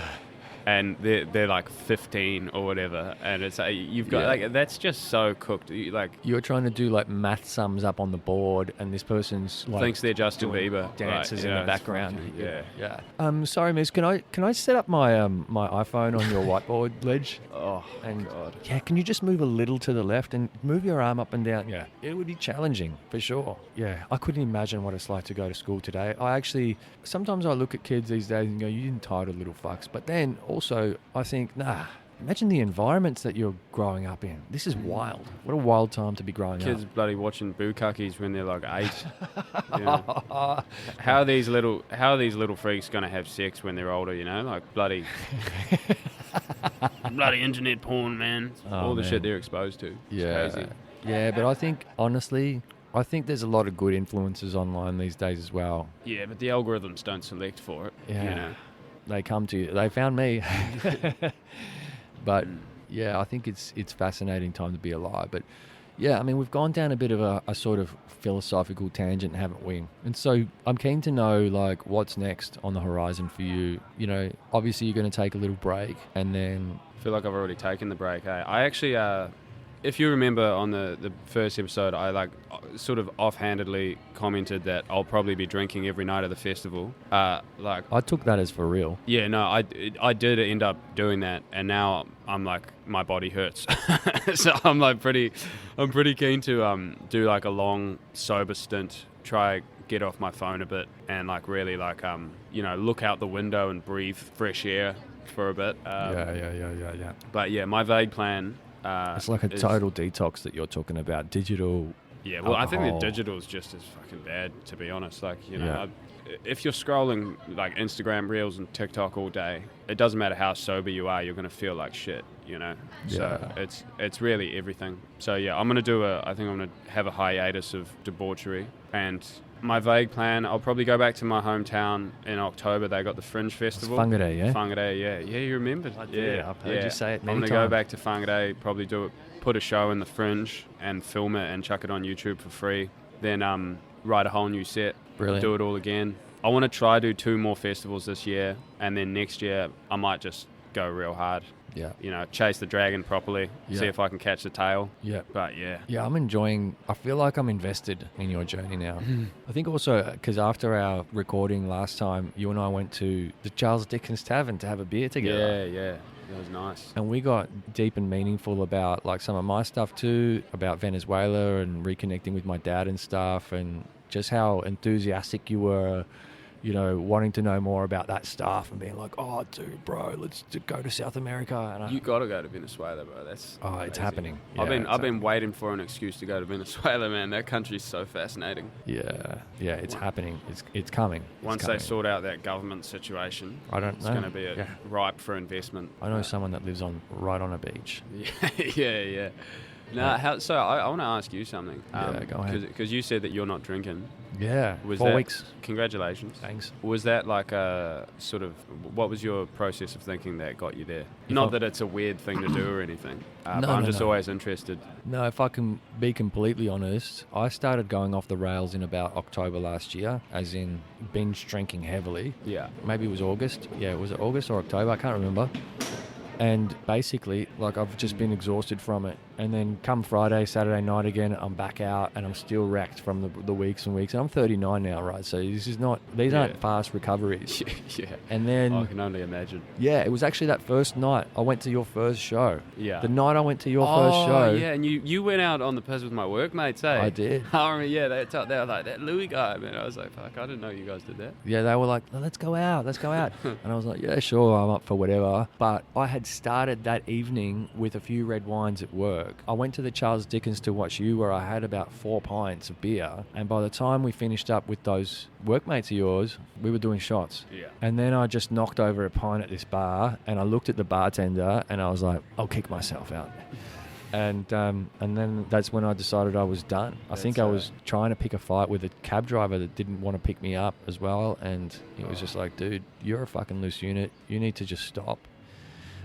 And they're like 15 or whatever, and it's like you've got like that's just so cooked. You're trying to do like math sums up on the board, and this person's like thinks they're Justin Bieber dances in the background. Yeah. Sorry, miss. Can I set up my my iPhone on your whiteboard ledge? Oh, God. Yeah. Can you just move a little to the left and move your arm up and down? Yeah. It would be challenging for sure. Yeah. I couldn't imagine what it's like to go to school today. Sometimes I look at kids these days and go, you entitled little fucks. But then also I think, imagine the environments that you're growing up in. This is wild. What a wild time to be growing up. Kids bloody watching bukkakis when they're like 8. How are these little freaks going to have sex when they're older, you know? Like bloody internet porn, man. All the shit they're exposed to. It's crazy. Yeah, but I think, honestly, there's a lot of good influences online these days as well. Yeah, but the algorithms don't select for it. Yeah. You know? They come to you. They found me. But yeah, I think it's fascinating time to be alive. But yeah, I mean, we've gone down a bit of a sort of philosophical tangent, haven't we? And so I'm keen to know, like, what's next on the horizon for you? You know, obviously you're going to take a little break, and then... I feel like I've already taken the break. I actually... if you remember on the first episode, I like sort of offhandedly commented that I'll probably be drinking every night of the festival. I took that as for real. Yeah, no, I did end up doing that, and now I'm like, my body hurts. So I'm pretty keen to do like a long sober stint, try get off my phone a bit, and like really like look out the window and breathe fresh air for a bit. Yeah. But yeah, my vague plan. It's like a total detox that you're talking about. Digital Yeah, well, I think the alcohol. digital is just as fucking bad, to be honest. Like, you know, Yeah. if you're scrolling like Instagram Reels and TikTok all day, it doesn't matter how sober you are, you're going to feel like shit, you know? So Yeah. it's really everything. So yeah, I'm going to I think I'm going to have a hiatus of debauchery. And my vague plan, I'll probably go back to my hometown in October. They got the Fringe Festival. Whangarei, yeah? Whangarei, yeah. Yeah, you remembered. I did. Yeah, I've heard you say it many I'm going to go times. back to Whangarei, probably put a show in the Fringe and film it and chuck it on YouTube for free. Then write a whole new set. Brilliant. Do it all again. I want to try do 2 more festivals this year, and then next year I might just go real hard. Yeah. You know, chase the dragon properly, Yeah. see if I can catch the tail. Yeah. But yeah. Yeah, I feel like I'm invested in your journey now. I think also because after our recording last time, you and I went to the Charles Dickens Tavern to have a beer together. Yeah. That was nice. And we got deep and meaningful about like some of my stuff too, about Venezuela and reconnecting with my dad and stuff, and just how enthusiastic you were, you know, wanting to know more about that stuff and being like, oh, dude, bro, let's go to South America. And You got to go to Venezuela, bro. That's it's amazing. happening. I've been waiting for an excuse to go to Venezuela, man. That country's so fascinating. Yeah, it's happening. It's coming. Once coming. they sort out that government situation, I don't it's know. going to be ripe for investment. I know someone that lives right on a beach. Yeah. No, so I want to ask you something. Yeah, go ahead. Because you said that you're not drinking. Yeah, Was 4 that- weeks. Congratulations. Thanks. Was that like a sort of, what was your process of thinking that got you there? If Not I- that it's a weird thing to do or anything, but No, I'm no, just no. always interested. No, if I can be completely honest, I started going off the rails in about October last year, as in binge drinking heavily. Yeah. Maybe it was August. Yeah, was it August or October? I can't remember. And basically, like, I've just been exhausted from it. And then come Friday, Saturday night again, I'm back out and I'm still wrecked from the weeks and weeks. And I'm 39 now, right? So these aren't fast recoveries. Yeah. And then, I can only imagine. yeah, it was actually that first night I went to your first show. Yeah. The night I went to your first show. yeah, and you went out on the piss with my workmates, eh? I did. I remember, yeah, they were like, that Louis guy, man. I was like, fuck, I didn't know you guys did that. Yeah, they were like, oh, let's go out. And I was like, yeah, sure, I'm up for whatever. But I had started that evening with a few red wines at work. I went to the Charles Dickens to watch you, where I had about 4 pints of beer. And by the time we finished up with those workmates of yours, we were doing shots. Yeah. And then I just knocked over a pint at this bar, and I looked at the bartender, and I was like, I'll kick myself out. And then that's when I decided I was done. I think I was trying to pick a fight with a cab driver that didn't want to pick me up as well. And it was just like, dude, you're a fucking loose unit. You need to just stop.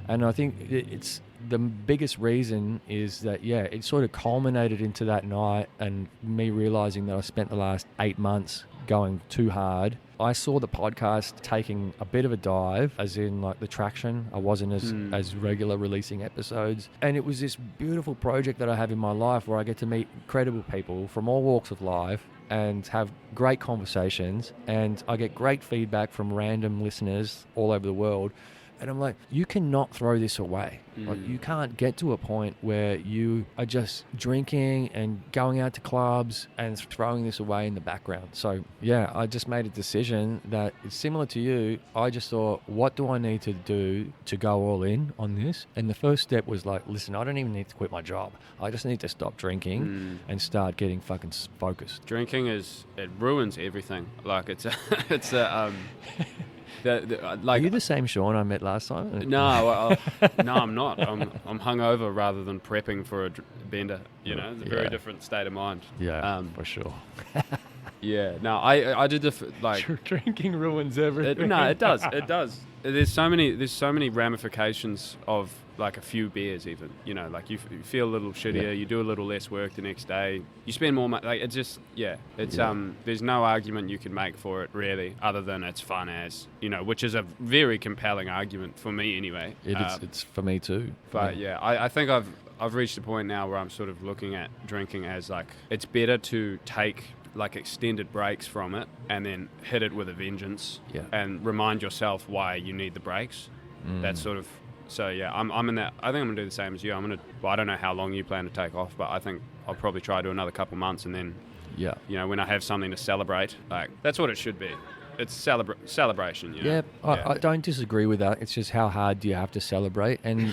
And I think it's the biggest reason is that, yeah, it sort of culminated into that night and me realizing that I spent the last 8 months going too hard. I saw the podcast taking a bit of a dive, as in like the traction. I wasn't as regular releasing episodes. And it was this beautiful project that I have in my life where I get to meet incredible people from all walks of life and have great conversations. And I get great feedback from random listeners all over the world. And I'm like, you cannot throw this away. Like, you can't get to a point where you are just drinking and going out to clubs and throwing this away in the background. So, yeah, I just made a decision that it's similar to you. I just thought, what do I need to do to go all in on this? And the first step was like, listen, I don't even need to quit my job. I just need to stop drinking and start getting fucking focused. Drinking it ruins everything. Like, it's a Are you the same Sean I met last time? No, no, I'm not. I'm hungover rather than prepping for a bender. You know, it's a very different state of mind. Yeah, for sure. Yeah, no, I did Drinking ruins everything. No, it does. It does. There's so many ramifications of like a few beers even. You know, like you feel a little shittier. Yeah. You do a little less work the next day. You spend more money. Like, it's just, it's there's no argument you can make for it really, other than it's fun as, you know, which is a very compelling argument for me anyway. It's for me too. But I think I've reached a point now where I'm sort of looking at drinking as like, it's better to take like extended breaks from it and then hit it with a vengeance and remind yourself why you need the breaks. That's sort of, so yeah, I'm in that. I think I'm gonna do the same as you. I don't know how long you plan to take off, but I think I'll probably try to do another couple months, and then you know, when I have something to celebrate, like, that's what it should be. celebration. You know? Yeah, I don't disagree with that. It's just how hard do you have to celebrate? And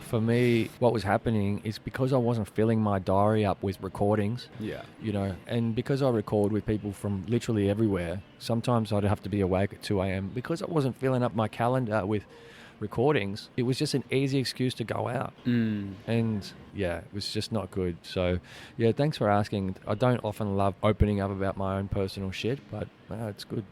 for me, what was happening is because I wasn't filling my diary up with recordings. Yeah. You know, and because I record with people from literally everywhere, sometimes I'd have to be awake at 2 a.m. Because I wasn't filling up my calendar with recordings. It was just an easy excuse to go out. And yeah, it was just not good. So yeah, thanks for asking. I don't often love opening up about my own personal shit, but it's good.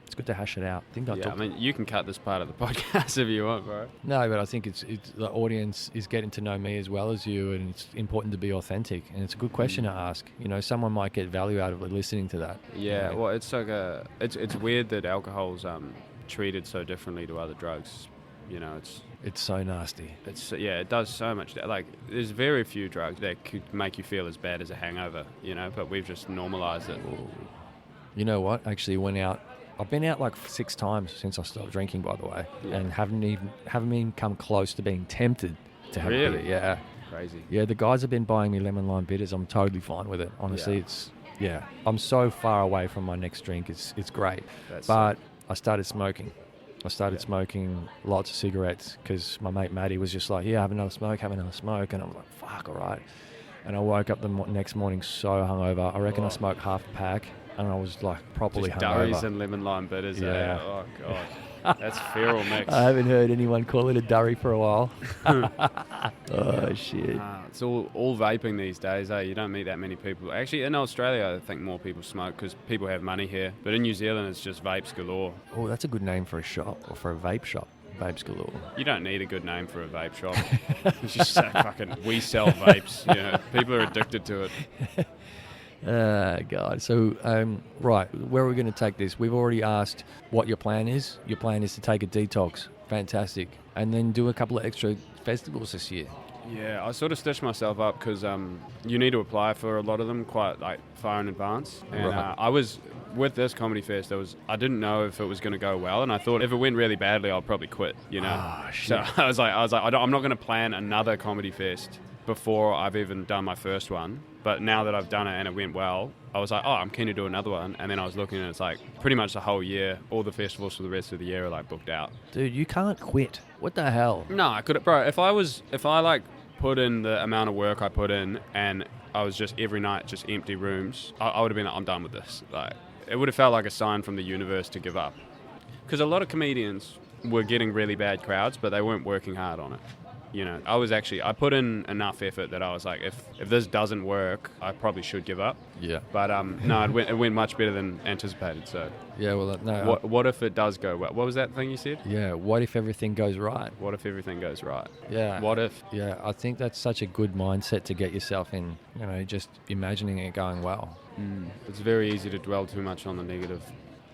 It's good to hash it out. I mean, you can cut this part of the podcast if you want, bro. No, but I think it's the audience is getting to know me as well as you, and it's important to be authentic. And it's a good question to ask. You know, someone might get value out of listening to that. Yeah, well, it's like it's weird that alcohol's treated so differently to other drugs. You know, it's so nasty. It does so much. Like, there's very few drugs that could make you feel as bad as a hangover. You know, but we've just normalized it. Ooh. You know what? Actually, I've been out like 6 times since I stopped drinking, by the way, and haven't even come close to being tempted to have a beer. Yeah, crazy. Yeah, the guys have been buying me lemon lime bitters. I'm totally fine with it. Honestly, I'm so far away from my next drink. It's great. But I started smoking. Smoking lots of cigarettes because my mate Matty was just like, have another smoke. And I was like, fuck, all right. And I woke up the next morning so hungover. I reckon I smoked half a pack and I was like properly just hungover. Durries and lemon lime bitters. Yeah. Oh, God. That's feral mix. I haven't heard anyone call it a durry for a while. Oh, shit. It's all vaping these days, eh? You don't meet that many people. Actually, in Australia, I think more people smoke because people have money here. But in New Zealand, it's just vapes galore. Oh, that's a good name for a shop or for a vape shop. Vapes galore. You don't need a good name for a vape shop. It's just fucking, we sell vapes. You know, people are addicted to it. God. So, right, where are we going to take this? We've already asked what your plan is. Your plan is to take a detox. Fantastic. And then do a couple of extra festivals this year. Yeah, I sort of stitched myself up because you need to apply for a lot of them quite far in advance. And I was with this comedy fest. I didn't know if it was going to go well, and I thought if it went really badly, I'll probably quit. You know. Oh, shit. So I was like, I'm not going to plan another comedy fest before I've even done my first one. But now that I've done it and it went well, I was like, I'm keen to do another one. And then I was looking and it's like pretty much the whole year, all the festivals for the rest of the year are like booked out. Dude, you can't quit. What the hell? No, I could, bro. If I like put in the amount of work I put in and I was just every night just empty rooms, I would have been like, I'm done with this. Like, it would have felt like a sign from the universe to give up. Because a lot of comedians were getting really bad crowds, but they weren't working hard on it. You know, I put in enough effort that I was like, if this doesn't work, I probably should give up. Yeah. But no, it went much better than anticipated. So yeah, well, no. What if it does go well? What was that thing you said? Yeah. What if everything goes right? What if everything goes right? Yeah. What if? Yeah, I think that's such a good mindset to get yourself in. You know, just imagining it going well. It's very easy to dwell too much on the negative.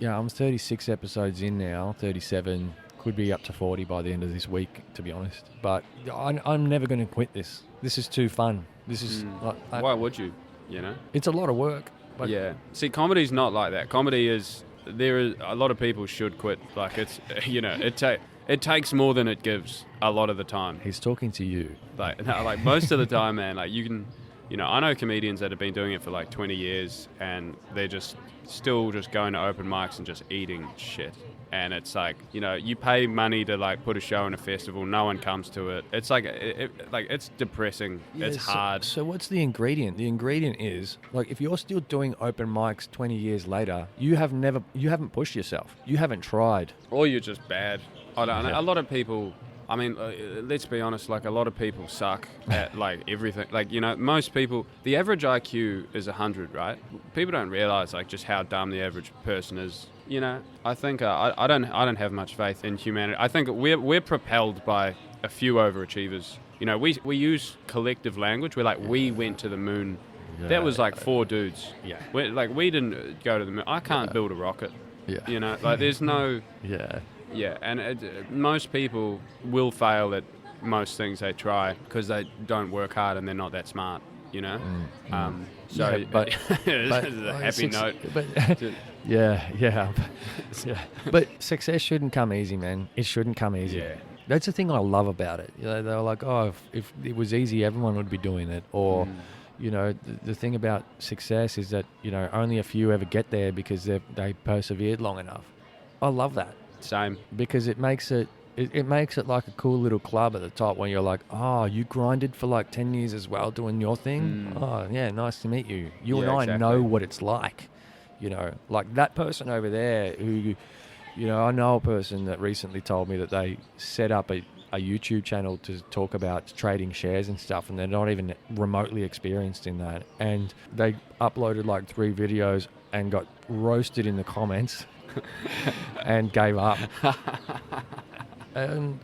Yeah, I'm 36 episodes in now, 37. Could be up to 40 by the end of this week, to be honest. But I'm never going to quit this. This is too fun. This is... Why would you? You know? It's a lot of work. But yeah. See, comedy's not like that. Comedy is... a lot of people should quit. Like, it's... You know, it takes more than it gives a lot of the time. He's talking to you. Like most of the time, man, like you can... You know, I know comedians that have been doing it for like 20 years and they're just still just going to open mics and just eating shit. And it's like, you know, you pay money to like put a show in a festival, no one comes to it. It's like, it's depressing. Yeah, it's hard. So what's the ingredient? The ingredient is like, if you're still doing open mics 20 years later, you haven't pushed yourself. You haven't tried. Or you're just bad. I don't know. A lot of people, I mean, let's be honest, like a lot of people suck at like everything. Like, you know, most people, the average IQ is 100, right? People don't realize like just how dumb the average person is. You know, I think I don't have much faith in humanity. I think we're propelled by a few overachievers. You know, we use collective language. We're like, we went to the moon. Yeah. That was like 4 dudes. Yeah. We didn't go to the moon. I can't build a rocket. Yeah. You know, like there's no. Yeah. Yeah, and most people will fail at most things they try because they don't work hard and they're not that smart. You know. So, yeah, but this is a happy note. But, yeah. But success shouldn't come easy, man. It shouldn't come easy. Yeah. That's the thing I love about it. You know, they're like, oh, if it was easy, everyone would be doing it. Or, you know, the thing about success is that, you know, only a few ever get there because they persevered long enough. I love that. Same. Because it makes it like a cool little club at the top when you're like, oh, you grinded for like 10 years as well doing your thing? Oh, yeah, nice to meet you. You and I know what it's like, you know, like that person over there who, you know, I know a person that recently told me that they set up a YouTube channel to talk about trading shares and stuff, and they're not even remotely experienced in that. And they uploaded like 3 videos and got roasted in the comments and gave up. And,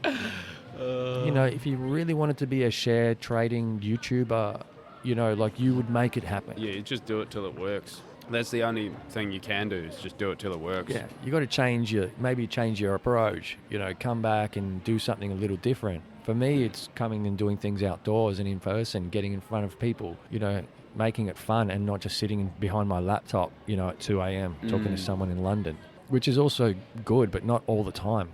you know, if you really wanted to be a share trading YouTuber, you know, like you would make it happen. Yeah, you just do it till it works. That's the only thing you can do is just do it till it works. Yeah, you got to change your approach, you know, come back and do something a little different. For me, it's coming and doing things outdoors and in person, getting in front of people, you know, making it fun and not just sitting behind my laptop, you know, at 2 a.m. talking to someone in London, which is also good, but not all the time.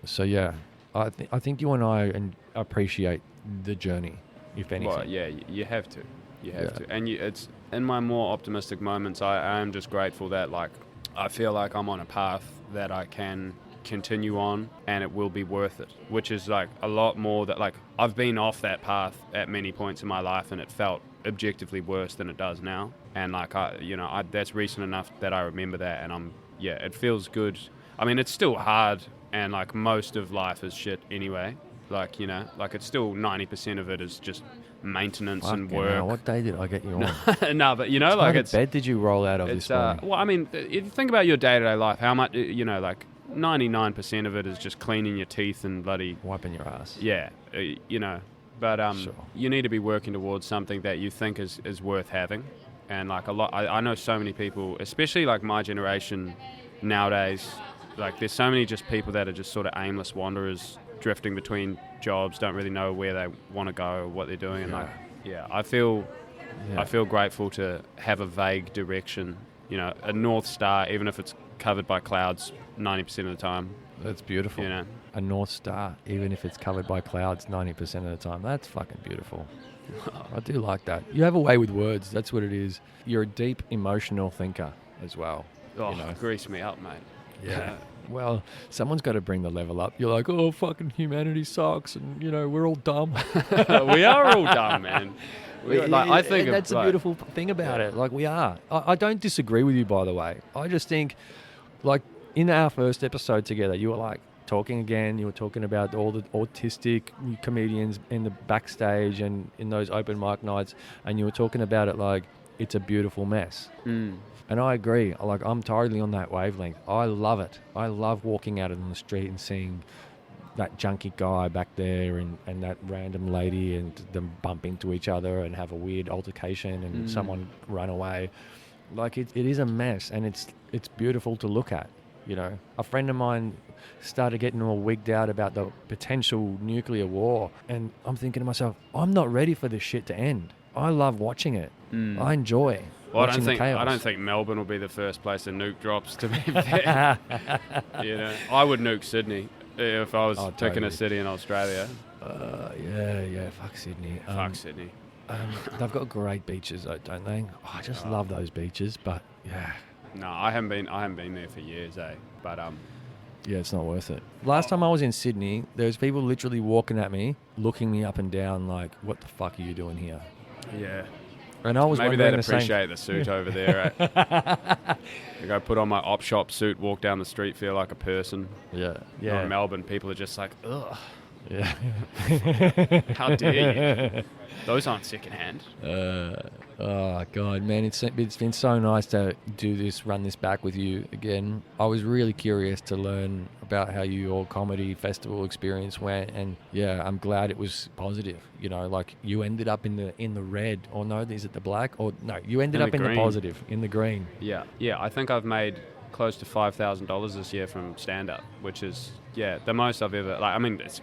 So, yeah, I think you and I appreciate the journey, if anything. Well, yeah, you have to. You have to. And it's in my more optimistic moments, I am just grateful that, like, I feel like I'm on a path that I can continue on and it will be worth it, which is, like, a lot more that, like, I've been off that path at many points in my life and it felt objectively worse than it does now. And, like, that's recent enough that I remember that, and it feels good. I mean, it's still hard, and, like, most of life is shit anyway. Like, you know, like, it's still 90% of it is just maintenance and work. Hell, what day did I get you on? No, but, you know, what like, kind of bed did you roll out of this morning? Well, I mean, if you think about your day-to-day life, how much, you know, like, 99% of it is just cleaning your teeth and bloody... wiping your ass. Yeah, you know, but Sure. You need to be working towards something that you think is worth having. And, like, I know so many people, especially, like, my generation nowadays, like, there's so many just people that are just sort of aimless wanderers drifting between jobs, don't really know where they want to go or what they're doing. And, like, I feel grateful to have a vague direction, you know, a North Star, even if it's covered by clouds 90% of the time. That's beautiful. You know, a North Star, even if it's covered by clouds 90% of the time. That's fucking beautiful. I do like that. You have a way with words. That's what it is. You're a deep emotional thinker as well. Oh, you know? Grease me up, mate. Yeah. Well, someone's got to bring the level up. You're like, oh, fucking humanity sucks, and, you know, we're all dumb. We are all dumb, man. I think that's the beautiful thing about it. Like, we are. I don't disagree with you, by the way. I just think, like, in our first episode together, you were like talking again. You were talking about all the autistic comedians in the backstage and in those open mic nights, and you were talking about it like it's a beautiful mess. And I agree. Like, I'm totally on that wavelength. I love it. I love walking out on the street and seeing that junkie guy back there and that random lady and them bump into each other and have a weird altercation and someone run away. Like, it is a mess, and it's beautiful to look at, you know. A friend of mine started getting all wigged out about the potential nuclear war, and I'm thinking to myself, I'm not ready for this shit to end. I love watching it. I enjoy watching the chaos. I don't think Melbourne will be the first place a nuke drops, to be fair. You know, I would nuke Sydney if I was picking a city in Australia. Yeah, fuck Sydney. Fuck Sydney. They've got great beaches though, don't they? Oh, I just love those beaches, but yeah. No, I haven't been there for years, But yeah, it's not worth it. Last time I was in Sydney, there was people literally walking at me, looking me up and down like, what the fuck are you doing here? Yeah. And I was maybe they'd appreciate the suit over there. Like, I put on my op shop suit, walk down the street, feel like a person. Yeah. Not in Melbourne, people are just like, ugh. Yeah. How dare you? Those aren't secondhand. Oh God, man, it's been so nice to run this back with you again. I was really curious to learn about how your comedy festival experience went, and yeah, I'm glad it was positive. You know, like, you ended up in the red, or no, is it the black? Or no, you ended up in the positive, in the green. Yeah. I think I've made close to $5,000 this year from stand-up, which is the most I've ever. Like, I mean, it's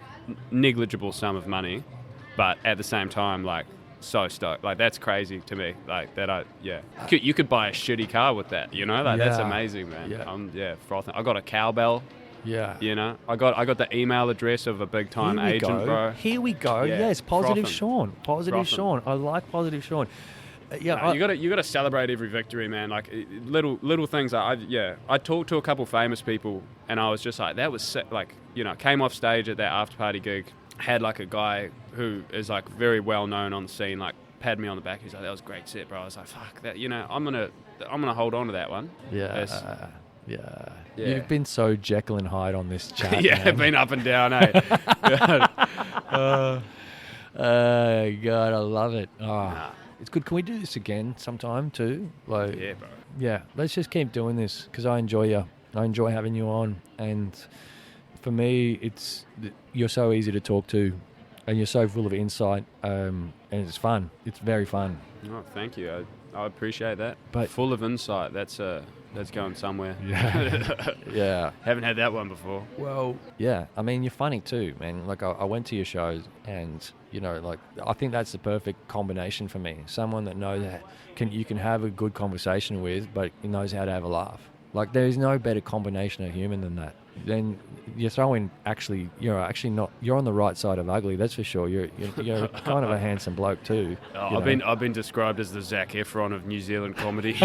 negligible sum of money, but at the same time, like, so stoked. Like, that's crazy to me. Like, that you could buy a shitty car with that, you know? Like, that's amazing, man. Yeah. I'm frothing. I got a cowbell. Yeah. You know? I got the email address of a big time agent, bro. Here we go. Yeah. Yes, Positive Frothing. Sean. Positive Frothing. Sean. I like Positive Sean. Yeah, you got to celebrate every victory, man. Like little things. I talked to a couple famous people, and I was just like, that was sick. Like, came off stage at that after party gig, had like a guy who is like very well known on the scene, like patted me on the back. He's like, that was a great set, bro. I was like, fuck that. I'm gonna hold on to that one. Yeah. Yeah. You've been so Jekyll and Hyde on this chat. Yeah, man. been up and down, eh? God, I love it. It's good. Can we do this again sometime too? Like, Yeah, bro. Yeah, let's just keep doing this because I enjoy you. I enjoy having you on, and for me, you're so easy to talk to, and you're so full of insight, and it's fun. It's very fun. Oh, thank you. I appreciate that. But full of insight. That's going somewhere. Yeah. Yeah. Haven't had that one before. Well, yeah. I mean, you're funny too, man. Like I went to your shows, and I think that's the perfect combination for me. Someone that knows that you can have a good conversation with, but knows how to have a laugh. Like there is no better combination of human than that. Then you throw in you're on the right side of ugly. That's for sure. You're kind of a handsome bloke too. I've been described as the Zac Efron of New Zealand comedy.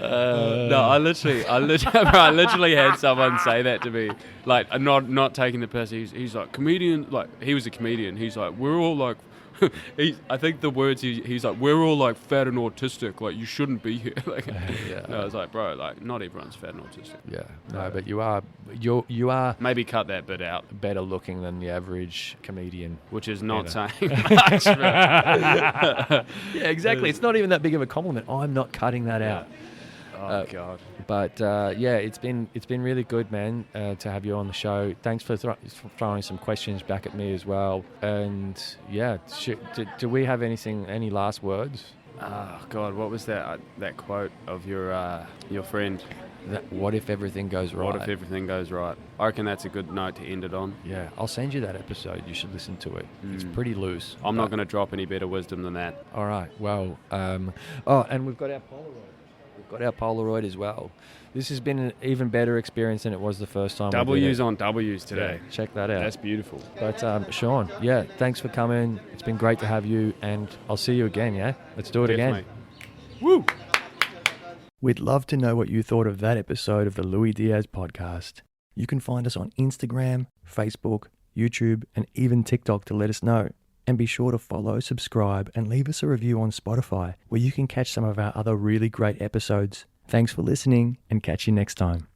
No, I literally had someone say that to me, like not taking the piss. He's like comedian, like he was a comedian. He's like, we're all like, I think the words he's like, we're all like fat and autistic. Like you shouldn't be here. Like, yeah. No, I was like, bro, like not everyone's fat and autistic. Yeah, no, but you are maybe cut that bit out. Better looking than the average comedian, which is not saying much. Yeah, exactly. It's not even that big of a compliment. I'm not cutting that out. Oh God! But it's been really good, man, to have you on the show. Thanks for throwing some questions back at me as well. And yeah, do we have any last words? Oh God, what was that quote of your friend? What if everything goes right? What if everything goes right? I reckon that's a good note to end it on. Yeah, I'll send you that episode. You should listen to it. It's pretty loose. I'm not going to drop any better wisdom than that. All right. Well, and we've got our Polaroid. Got our Polaroid as well. This has been an even better experience than it was the first time. W's on W's today. Yeah, check that out. That's beautiful. But Sean, thanks for coming. It's been great to have you, and I'll see you again. Yeah, let's do it again. Woo! We'd love to know what you thought of that episode of the Lui Diaz Podcast. You can find us on Instagram, Facebook, YouTube, and even TikTok to let us know. And be sure to follow, subscribe, and leave us a review on Spotify, where you can catch some of our other really great episodes. Thanks for listening, and catch you next time.